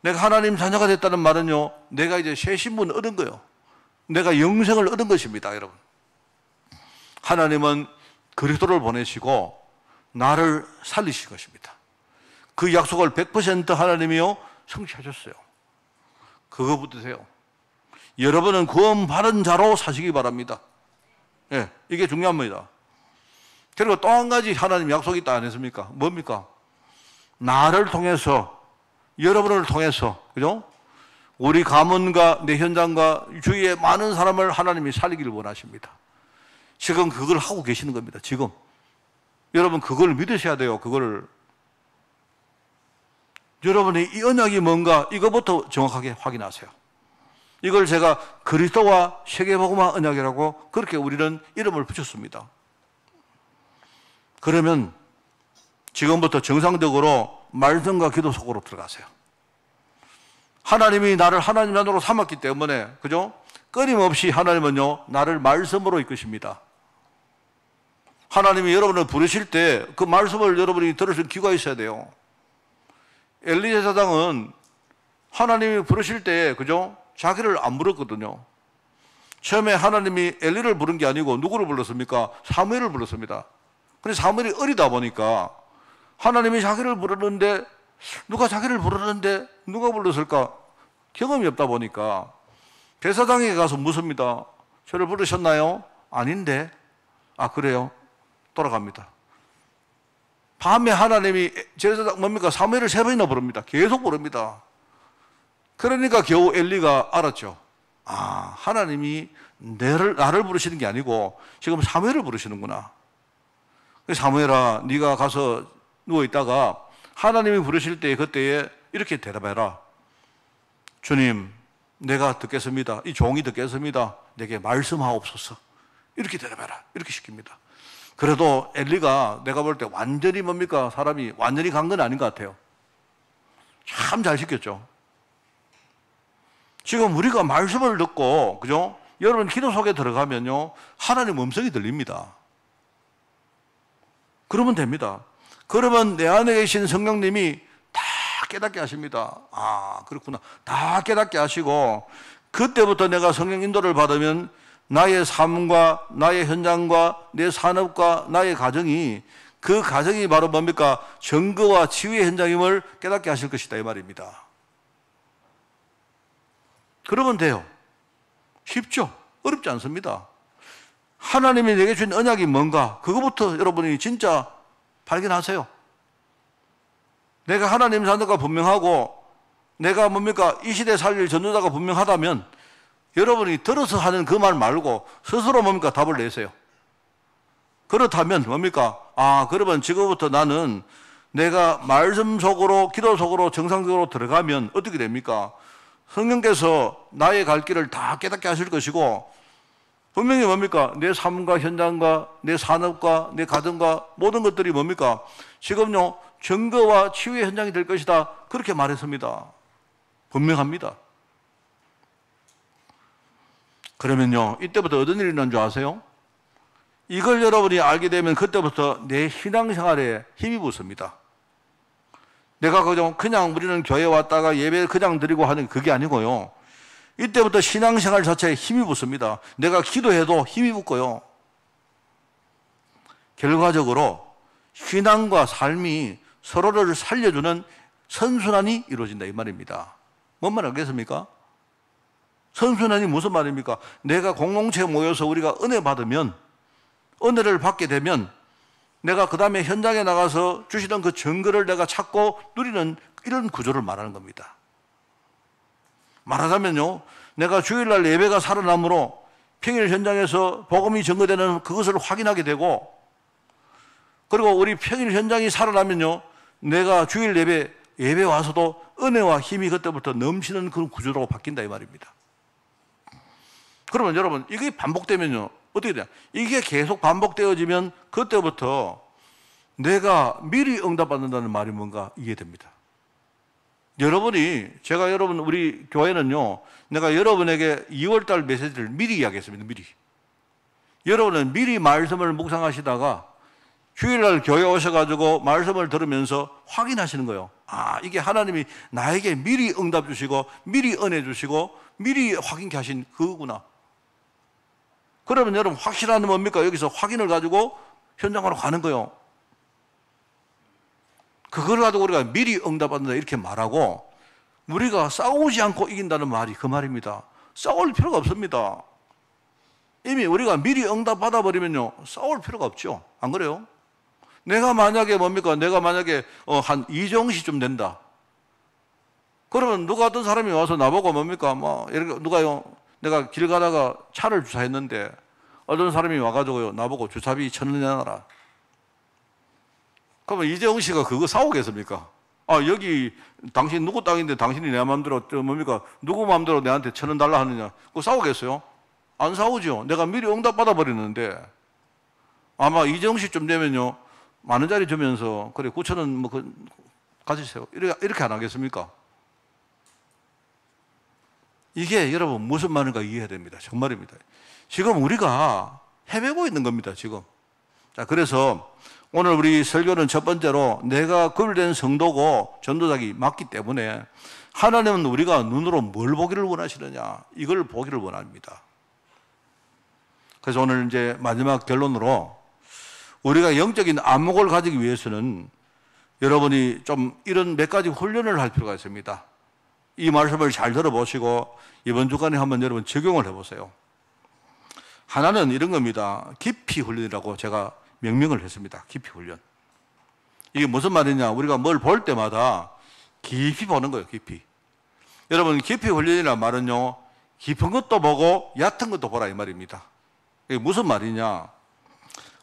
내가 하나님 자녀가 됐다는 말은요, 내가 이제 새 신분을 얻은 거예요. 내가 영생을 얻은 것입니다, 여러분. 하나님은 그리스도를 보내시고 나를 살리신 것입니다. 그 약속을 100% 하나님이요 성취하셨어요. 그거 붙드세요. 여러분은 구원받은 자로 사시기 바랍니다. 예, 이게 중요한 겁니다. 그리고 또 한 가지 하나님 약속이 있다 안 했습니까? 뭡니까? 나를 통해서, 여러분을 통해서, 그죠? 우리 가문과 내 현장과 주위의 많은 사람을 하나님이 살리기를 원하십니다. 지금 그걸 하고 계시는 겁니다. 지금. 여러분 그걸 믿으셔야 돼요. 그걸. 여러분이 이 언약이 뭔가 이거부터 정확하게 확인하세요. 이걸 제가 그리스도와 세계복음화 언약이라고 그렇게 우리는 이름을 붙였습니다. 그러면 지금부터 정상적으로 말씀과 기도 속으로 들어가세요. 하나님이 나를 하나님 자녀로 삼았기 때문에, 그죠? 끊임없이 하나님은요, 나를 말씀으로 이끄십니다. 하나님이 여러분을 부르실 때 그 말씀을 여러분이 들으실 귀가 있어야 돼요. 엘리제사장은 하나님이 부르실 때, 그죠? 자기를 안 부르거든요. 처음에 하나님이 엘리를 부른 게 아니고 누구를 불렀습니까? 사무엘을 불렀습니다. 근데 사무엘이 어리다 보니까 하나님이 자기를 부르는데 누가 자기를 부르는데 누가 불렀을까? 경험이 없다 보니까 제사장에게 가서 묻습니다. 저를 부르셨나요? 아닌데. 그래요? 돌아갑니다. 밤에 하나님이 제사장 뭡니까? 사무엘을 3번이나 부릅니다. 계속 부릅니다. 그러니까 겨우 엘리가 알았죠. 하나님이 나를 부르시는 게 아니고 지금 사무엘을 부르시는구나. 사무엘아, 네가 가서 누워 있다가 하나님이 부르실 때 그때에 이렇게 대답해라. 주님, 내가 듣겠습니다. 이 종이 듣겠습니다. 내게 말씀하옵소서. 이렇게 대답해라. 이렇게 시킵니다. 그래도 엘리가 내가 볼 때 완전히 뭡니까? 사람이 완전히 간 건 아닌 것 같아요. 참 잘 시켰죠. 지금 우리가 말씀을 듣고, 그죠? 여러분 기도 속에 들어가면요, 하나님 음성이 들립니다. 그러면 됩니다. 그러면 내 안에 계신 성령님이 다 깨닫게 하십니다. 그렇구나. 다 깨닫게 하시고, 그때부터 내가 성령 인도를 받으면 나의 삶과 나의 현장과 내 산업과 나의 가정이, 그 가정이 바로 뭡니까? 정거와 치유의 현장임을 깨닫게 하실 것이다, 이 말입니다. 그러면 돼요. 쉽죠? 어렵지 않습니다. 하나님이 내게 주신 언약이 뭔가, 그거부터 여러분이 진짜 발견하세요. 내가 하나님 자녀가 분명하고 내가 뭡니까? 이 시대에 살릴 전도자가 분명하다면 여러분이 들어서 하는 그 말 말고 스스로 뭡니까? 답을 내세요. 그렇다면 뭡니까? 그러면 지금부터 나는 내가 말씀 속으로, 기도 속으로 정상적으로 들어가면 어떻게 됩니까? 성령께서 나의 갈 길을 다 깨닫게 하실 것이고, 분명히 뭡니까? 내 삶과 현장과 내 산업과 내 가정과 모든 것들이 뭡니까? 지금요, 증거와 치유의 현장이 될 것이다. 그렇게 말했습니다. 분명합니다. 그러면요, 이때부터 어떤 일이 일어난 줄 아세요? 이걸 여러분이 알게 되면 그때부터 내 신앙생활에 힘이 붙습니다. 내가 그냥 우리는 교회 왔다가 예배 그냥 드리고 하는 그게 아니고요. 이때부터 신앙생활 자체에 힘이 붙습니다. 내가 기도해도 힘이 붙고요. 결과적으로 신앙과 삶이 서로를 살려주는 선순환이 이루어진다 이 말입니다. 뭔 말 알겠습니까? 선순환이 무슨 말입니까? 내가 공동체에 모여서 우리가 은혜 받으면, 은혜를 받게 되면 내가 그 다음에 현장에 나가서 주시던 그 증거를 내가 찾고 누리는 이런 구조를 말하는 겁니다. 말하자면요, 내가 주일날 예배가 살아남으로 평일 현장에서 복음이 증거되는 그것을 확인하게 되고, 그리고 우리 평일 현장이 살아나면요, 내가 주일 예배 와서도 은혜와 힘이 그때부터 넘치는 그런 구조로 바뀐다 이 말입니다. 그러면 여러분, 이게 반복되면요, 어떻게 돼요? 이게 계속 반복되어지면 그때부터 내가 미리 응답받는다는 말이 뭔가 이해됩니다. 제가 여러분, 우리 교회는요, 내가 여러분에게 2월달 메시지를 미리 이야기했습니다. 미리. 여러분은 미리 말씀을 묵상하시다가 주일날 교회 오셔가지고 말씀을 들으면서 확인하시는 거예요. 아, 이게 하나님이 나에게 미리 응답 주시고, 미리 은혜 주시고, 미리 확인케 하신 그거구나. 그러면 여러분, 확실한 뭡니까? 여기서 확인을 가지고 현장으로 가는 거예요. 그걸 가지고 우리가 미리 응답받는다 이렇게 말하고, 우리가 싸우지 않고 이긴다는 말이 그 말입니다. 싸울 필요가 없습니다. 이미 우리가 미리 응답 받아버리면요, 싸울 필요가 없죠. 안 그래요? 내가 만약에 한 이정시쯤 된다. 그러면 누가 어떤 사람이 와서 나보고 뭡니까? 누가요? 내가 길 가다가 차를 주차했는데 어떤 사람이 와가지고요, 나보고 주차비 1,000원 내놔라. 그러면 이재용 씨가 그거 싸우겠습니까? 아, 여기 당신 누구 땅인데 당신이 내 마음대로 누구 마음대로 내한테 1,000원 달라 하느냐? 그거 싸우겠어요? 안 싸우죠. 내가 미리 응답 받아버리는데, 아마 이재용 씨쯤 되면요, 10,000원짜리 주면서, 그래, 9,000원 가지세요. 이렇게 안 하겠습니까? 이게 여러분 무슨 말인가 이해해야 됩니다. 정말입니다. 지금 우리가 헤매고 있는 겁니다. 지금. 자, 그래서 오늘 우리 설교는 첫 번째로 내가 구별된 성도고 전도자기 맞기 때문에 하나님은 우리가 눈으로 뭘 보기를 원하시느냐, 이걸 보기를 원합니다. 그래서 오늘 이제 마지막 결론으로 우리가 영적인 안목을 가지기 위해서는 여러분이 좀 이런 몇 가지 훈련을 할 필요가 있습니다. 이 말씀을 잘 들어보시고 이번 주간에 한번 여러분 적용을 해보세요. 하나는 이런 겁니다. 깊이 훈련이라고 제가 명명을 했습니다. 깊이 훈련. 이게 무슨 말이냐? 우리가 뭘 볼 때마다 깊이 보는 거예요. 깊이. 여러분, 깊이 훈련이라는 말은요, 깊은 것도 보고 얕은 것도 보라 이 말입니다. 이게 무슨 말이냐?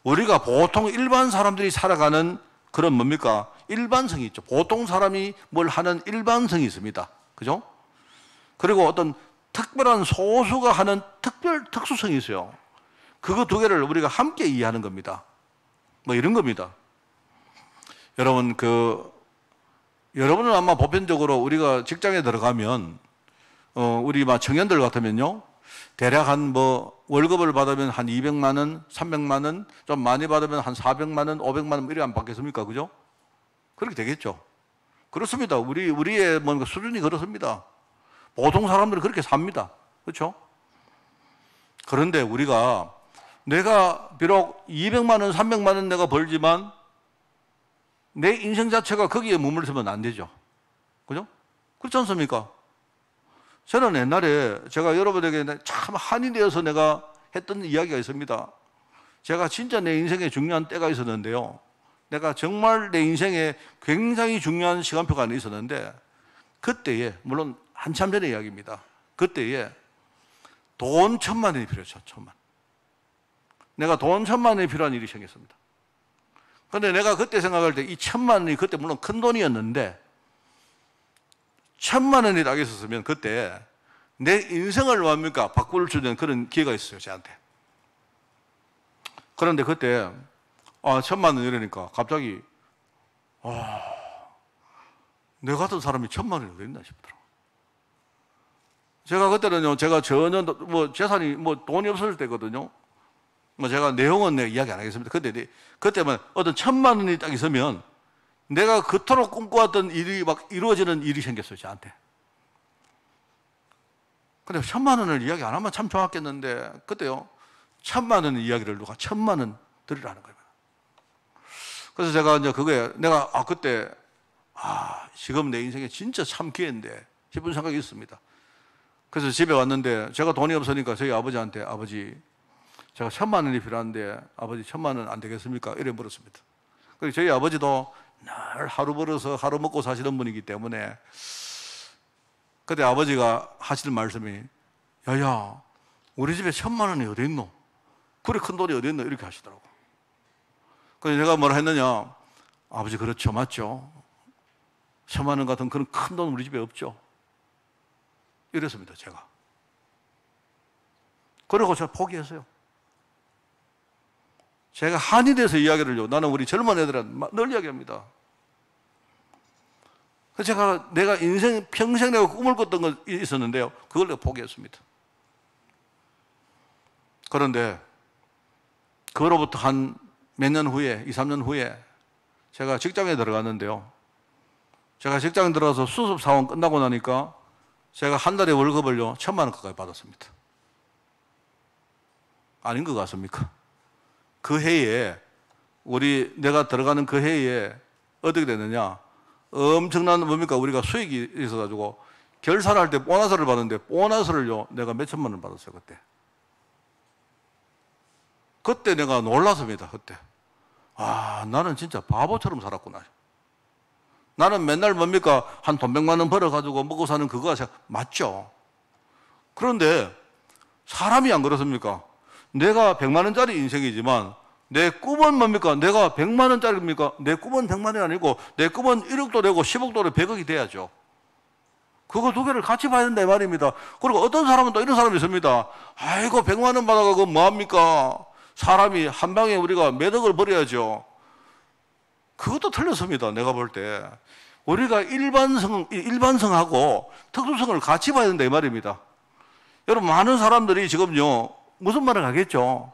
우리가 보통 일반 사람들이 살아가는 그런 뭡니까? 일반성이 있죠. 보통 사람이 뭘 하는 일반성이 있습니다. 그죠? 그리고 어떤 특별한 소수가 하는 특수성이 있어요. 그거 두 개를 우리가 함께 이해하는 겁니다. 이런 겁니다. 여러분, 여러분은 아마 보편적으로 우리가 직장에 들어가면, 우리 청년들 같으면요, 대략 월급을 받으면 한 200만 원, 300만 원, 좀 많이 받으면 한 400만 원, 500만 원 이렇게 안 받겠습니까? 그죠? 그렇게 되겠죠. 그렇습니다. 우리의 수준이 그렇습니다. 보통 사람들은 그렇게 삽니다. 그렇죠? 그런데 우리가 내가 비록 200만 원, 300만 원 내가 벌지만 내 인생 자체가 거기에 머물러서면 안 되죠. 그죠? 그렇지 않습니까? 저는 옛날에 제가 여러분에게 참 한이 되어서 내가 했던 이야기가 있습니다. 제가 진짜 내 인생에 중요한 때가 있었는데요. 내가 정말 내 인생에 굉장히 중요한 시간표가 하나 있었는데, 그때에, 물론 한참 전의 이야기입니다. 그때에 돈 1,000만 원이 필요했죠. 1,000만. 내가 돈 1,000만 원이 필요한 일이 생겼습니다. 그런데 내가 그때 생각할 때 이 1,000만 원이 그때 물론 큰 돈이었는데 천만 원이 딱 있었으면 그때 내 인생을 뭡니까? 바꿀 수 있는 그런 기회가 있어요, 저한테. 그런데 그때, 천만 원 이러니까 갑자기, 내 같은 사람이 천만 원이 어디 있나 싶더라고요. 제가 그때는요, 제가 전혀 재산이 돈이 없을 때거든요. 제가 내용은 내가 이야기 안 하겠습니다. 그때만 어떤 천만 원이 딱 있으면 내가 그토록 꿈꿔왔던 일이 막 이루어지는 일이 생겼어요, 저한테. 근데 천만 원을 이야기 안 하면 참 좋았겠는데, 그때요, 천만 원 이야기를 누가 천만 원 드리라는 거예요. 그래서 제가 이제 내가 그때, 지금 내 인생에 진짜 참 기회인데 싶은 생각이 있습니다. 그래서 집에 왔는데 제가 돈이 없으니까 저희 아버지한테, 아버지, 제가 천만 원이 필요한데 아버지 천만 원 안 되겠습니까? 이래 물었습니다. 그리고 저희 아버지도 늘 하루 벌어서 하루 먹고 사시는 분이기 때문에 그때 아버지가 하시는 말씀이, 야야, 우리 집에 천만 원이 어디 있노? 그래 큰 돈이 어디 있노? 이렇게 하시더라고. 그래서 내가 뭐라 했느냐? 아버지, 그렇죠, 맞죠? 천만 원 같은 그런 큰 돈 우리 집에 없죠. 이랬습니다, 제가. 그러고 제가 포기했어요. 제가 한이 돼서 이야기를요, 나는 우리 젊은 애들한테 늘 이야기합니다. 그래서 내가 인생 평생 내가 꿈을 꿨던 건 있었는데요, 그걸 내가 포기했습니다. 그런데 그로부터 한 몇 년 후에, 2, 3년 후에 제가 직장에 들어갔는데요, 제가 직장에 들어가서 수습 사원 끝나고 나니까 제가 한 달에 월급을요 1,000만 원 가까이 받았습니다. 아닌 것 같습니까? 그 해에 내가 들어가는 그 해에 어떻게 됐느냐, 엄청난 뭡니까, 우리가 수익이 있어가지고 결산할 때 보너스를 받는데 보너스를요 내가 몇 천만 원 받았어요. 그때 내가 놀랐습니다. 그때 나는 진짜 바보처럼 살았구나. 나는 맨날 뭡니까, 한 돈 100만 원 벌어가지고 먹고 사는 그거가 맞죠. 그런데 사람이 안 그렇습니까? 내가 100만 원짜리 인생이지만 내 꿈은 뭡니까? 내가 100만 원짜리입니까? 내 꿈은 100만 원이 아니고 내 꿈은 1억도 되고 10억도 되고 100억이 돼야죠. 그거 두 개를 같이 봐야 된다 이 말입니다. 그리고 어떤 사람은 또 이런 사람이 있습니다. 아이고 100만 원 받아가고 뭐합니까? 사람이 한 방에 우리가 몇 억을 벌어야죠. 그것도 틀렸습니다. 내가 볼 때. 우리가 일반성하고 특수성을 같이 봐야 된다 이 말입니다. 여러분, 많은 사람들이 지금요 무슨 말을 하겠죠?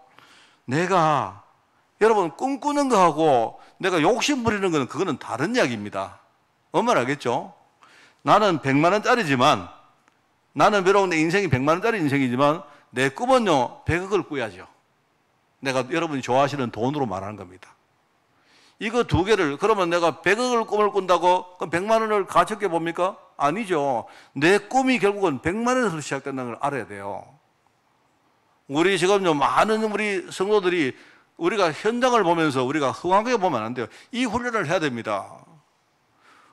여러분 꿈꾸는 거하고 내가 욕심 부리는 거는 그거는 다른 이야기입니다. 뭔 말 알겠죠? 나는 100만 원짜리지만, 나는 비록 내 인생이 100만 원짜리 인생이지만 내 꿈은요 100억을 꾸야죠. 내가 여러분이 좋아하시는 돈으로 말하는 겁니다. 이거 두 개를, 그러면 내가 100억을 꿈을 꾼다고 그럼 100만 원을 가졌게 봅니까? 아니죠. 내 꿈이 결국은 100만 원에서 시작된다는 걸 알아야 돼요. 우리 지금요 많은 우리 성도들이 우리가 현장을 보면서 우리가 흥하게 보면 안 돼요. 이 훈련을 해야 됩니다.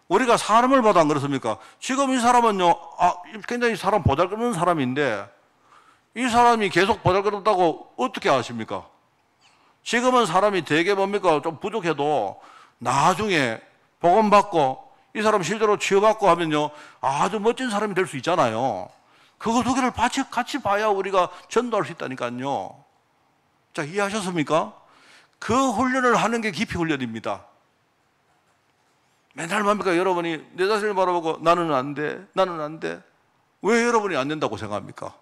우리가 사람을 봐도 안 그렇습니까? 지금 이 사람은요 굉장히 사람 보잘것없는 사람인데 이 사람이 계속 보잘것없다고 어떻게 아십니까? 지금은 사람이 되게 뭡니까? 좀 부족해도 나중에 복음받고 이 사람 실제로 치유받고 하면요 아주 멋진 사람이 될 수 있잖아요. 그거 두 개를 같이 봐야 우리가 전도할 수 있다니까요. 자, 이해하셨습니까? 그 훈련을 하는 게 깊이 훈련입니다. 맨날 뭡니까? 여러분이 내 자신을 바라보고 나는 안 돼, 나는 안 돼. 왜 여러분이 안 된다고 생각합니까?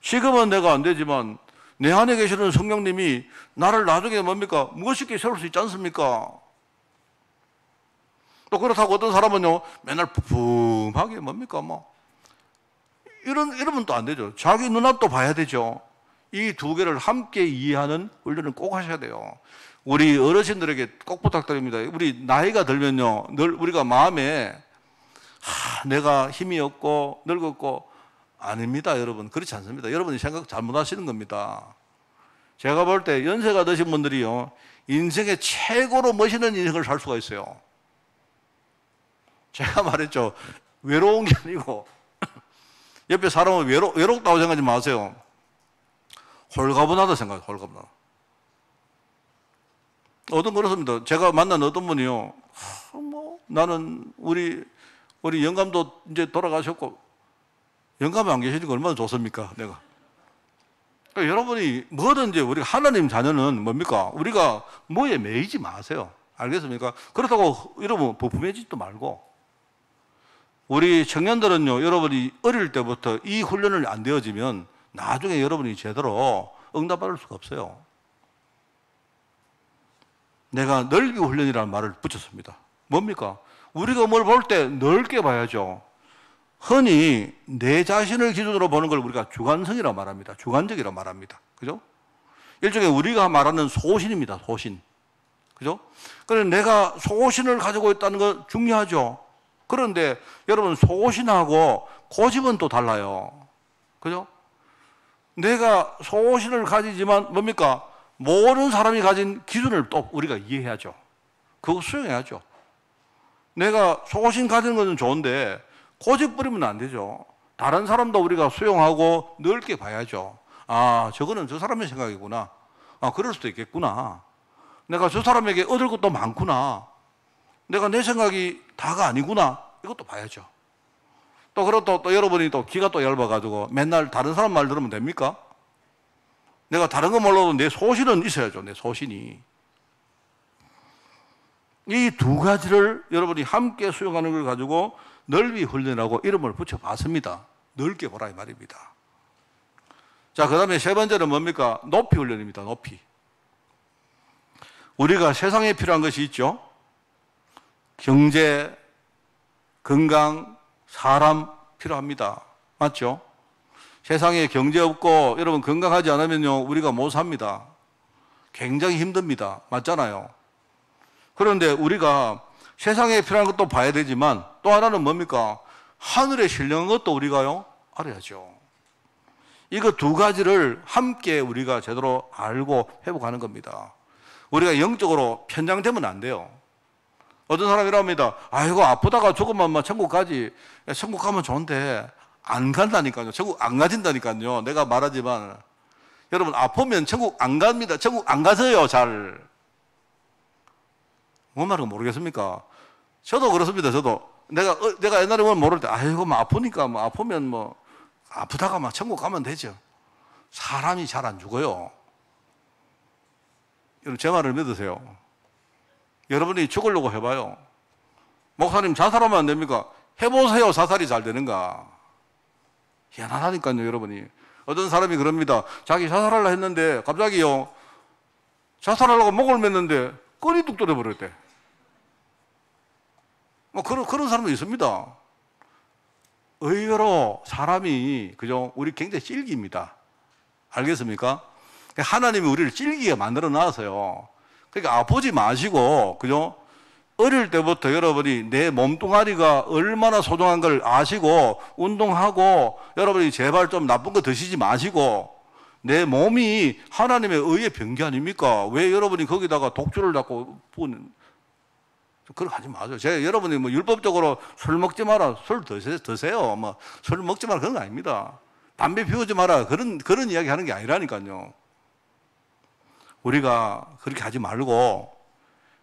지금은 내가 안 되지만 내 안에 계시는 성령님이 나를 나중에 뭡니까? 멋있게 세울 수 있지 않습니까? 또 그렇다고 어떤 사람은요 맨날 푸짐하게 뭡니까? 이러면 또 안 되죠. 자기 눈앞도 봐야 되죠. 이 두 개를 함께 이해하는 훈련을 꼭 하셔야 돼요. 우리 어르신들에게 꼭 부탁드립니다. 우리 나이가 들면요 늘 우리가 마음에 내가 힘이 없고 늙었고, 아닙니다. 여러분, 그렇지 않습니다. 여러분이 생각 잘못하시는 겁니다. 제가 볼 때 연세가 드신 분들이요 인생의 최고로 멋있는 인생을 살 수가 있어요. 제가 말했죠, 외로운 게 아니고 옆에 사람은 외롭다고 생각하지 마세요. 홀가분하다 생각해요. 홀가분하다. 어떤 그렇습니다. 제가 만난 어떤 분이요, 나는 우리 우리 영감도 이제 돌아가셨고, 영감이 안 계시니까 얼마나 좋습니까, 내가. 그러니까 여러분이 뭐든지 우리가 하나님 자녀는 뭡니까? 우리가 뭐에 매이지 마세요. 알겠습니까? 그렇다고 여러분 부품해지지도 말고. 우리 청년들은요, 여러분이 어릴 때부터 이 훈련을 안 되어지면 나중에 여러분이 제대로 응답받을 수가 없어요. 내가 넓이 훈련이라는 말을 붙였습니다. 뭡니까? 우리가 뭘 볼 때 넓게 봐야죠. 흔히 내 자신을 기준으로 보는 걸 우리가 주관성이라고 말합니다. 주관적이라고 말합니다. 그죠? 일종의 우리가 말하는 소신입니다. 소신. 그죠? 그래서 내가 소신을 가지고 있다는 건 중요하죠. 그런데 여러분, 소신하고 고집은 또 달라요. 그죠? 내가 소신을 가지지만 뭡니까? 모든 사람이 가진 기준을 또 우리가 이해해야죠. 그거 수용해야죠. 내가 소신 가지는 건 좋은데 고집 부리면 안 되죠. 다른 사람도 우리가 수용하고 넓게 봐야죠. 아, 저거는 저 사람의 생각이구나. 아, 그럴 수도 있겠구나. 내가 저 사람에게 얻을 것도 많구나. 내가 내 생각이 다가 아니구나. 이것도 봐야죠. 그리고 또 여러분이 또 기가 또 얇아가지고 맨날 다른 사람 말 들으면 됩니까? 내가 다른 거 몰라도 내 소신은 있어야죠. 내 소신이. 이 두 가지를 여러분이 함께 수용하는 걸 가지고 넓이 훈련이라고 이름을 붙여봤습니다. 넓게 보라 이 말입니다. 자, 그 다음에 세 번째는 뭡니까? 높이 훈련입니다. 높이. 우리가 세상에 필요한 것이 있죠. 경제, 건강, 사람 필요합니다. 맞죠? 세상에 경제 없고 여러분 건강하지 않으면요, 우리가 못 삽니다. 굉장히 힘듭니다. 맞잖아요. 그런데 우리가 세상에 필요한 것도 봐야 되지만 또 하나는 뭡니까? 하늘에 신령한 것도 우리가요, 알아야죠. 이거 두 가지를 함께 우리가 제대로 알고 회복하는 겁니다. 우리가 영적으로 편향되면 안 돼요. 어떤 사람이 이랍니다. 아이고, 아프다가 죽으면 천국 가지. 천국 가면 좋은데 안 간다니까요. 천국 안 가진다니까요. 내가 말하지만 여러분, 아프면 천국 안 갑니다. 천국 안 가서요, 잘. 뭔 말인가 모르겠습니까? 저도 그렇습니다. 저도 내가 옛날에 뭘 모를 때 아이고, 뭐 아프니까 뭐 아프면 뭐 아프다가 막 천국 가면 되죠. 사람이 잘 안 죽어요. 여러분, 제 말을 믿으세요. 여러분이 죽으려고 해봐요. 목사님, 자살하면 안 됩니까? 해보세요. 자살이 잘 되는가. 희한하다니까요, 여러분이. 어떤 사람이 그럽니다. 자기 자살하려고 했는데 갑자기요, 자살하려고 목을 맸는데 끈이 뚝 떨어버렸대. 뭐 그런 사람도 있습니다. 의외로 사람이, 그죠? 우리 굉장히 찔깁니다. 알겠습니까? 하나님이 우리를 찔기게 만들어 놨어요. 그러니까 아프지 마시고, 그죠? 어릴 때부터 여러분이 내 몸뚱아리가 얼마나 소중한 걸 아시고 운동하고, 여러분이 제발 좀 나쁜 거 드시지 마시고, 내 몸이 하나님의 의의 병기 아닙니까? 왜 여러분이 거기다가 독주를 잡고 부는, 그렇게 하지 마세요. 제가 여러분이 뭐 율법적으로 술 먹지 마라, 술 드세요. 뭐 술 먹지 마라, 그런 거 아닙니다. 담배 피우지 마라, 그런 이야기 하는 게 아니라니까요. 우리가 그렇게 하지 말고,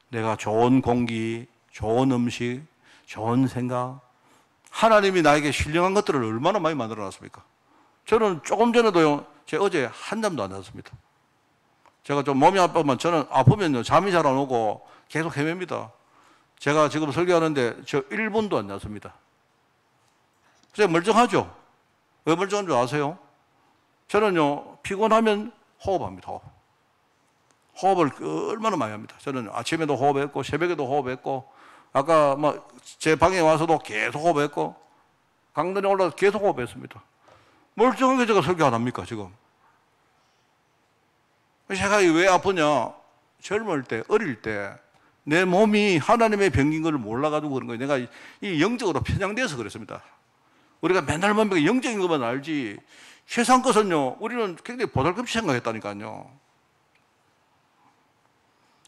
내가 좋은 공기, 좋은 음식, 좋은 생각, 하나님이 나에게 신령한 것들을 얼마나 많이 만들어 놨습니까? 저는 조금 전에도요, 제가 어제 한잠도 안 잤습니다. 제가 좀 몸이 아프면, 저는 아프면요, 잠이 잘 안 오고 계속 헤맵니다. 제가 지금 설교하는데 저 1분도 안 잤습니다. 제가 멀쩡하죠? 왜 멀쩡한 줄 아세요? 저는요, 피곤하면 호흡합니다. 호흡을 얼마나 많이 합니다. 저는 아침에도 호흡했고, 새벽에도 호흡했고, 아까 제 방에 와서도 계속 호흡했고, 강단에 올라서 계속 호흡했습니다. 멀쩡하게 제가 설교 안 합니까, 지금? 제가 왜 아프냐? 젊을 때, 어릴 때, 내 몸이 하나님의 병인 걸 몰라가지고 그런 거예요. 내가 이 영적으로 편향되어서 그랬습니다. 우리가 맨날 뭡니까? 영적인 것만 알지, 세상 것은요, 우리는 굉장히 보잘것없이 생각했다니까요.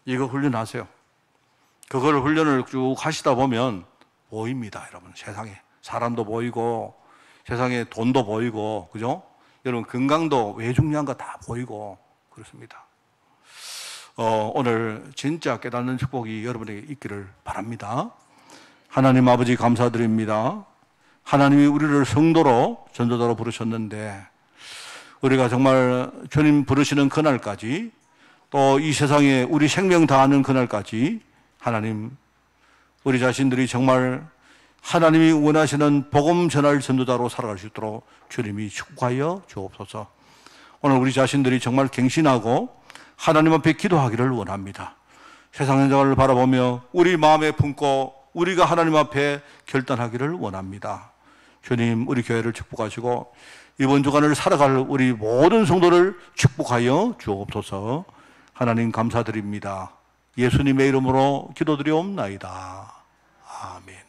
이거 훈련하세요. 그걸 훈련을 쭉 하시다 보면 보입니다, 여러분. 세상에 사람도 보이고, 세상에 돈도 보이고, 그죠? 여러분, 건강도 왜 중요한가 다 보이고 그렇습니다. 오늘 진짜 깨닫는 축복이 여러분에게 있기를 바랍니다. 하나님 아버지 감사드립니다. 하나님이 우리를 성도로 전도자로 부르셨는데 우리가 정말 주님 부르시는 그날까지 또 이 세상에 우리 생명 다하는 그날까지 하나님 우리 자신들이 정말 하나님이 원하시는 복음 전할 전도자로 살아갈 수 있도록 주님이 축복하여 주옵소서. 오늘 우리 자신들이 정말 갱신하고 하나님 앞에 기도하기를 원합니다. 세상 현장을 바라보며 우리 마음에 품고 우리가 하나님 앞에 결단하기를 원합니다. 주님 우리 교회를 축복하시고 이번 주간을 살아갈 우리 모든 성도를 축복하여 주옵소서. 하나님 감사드립니다. 예수님의 이름으로 기도드리옵나이다. 아멘.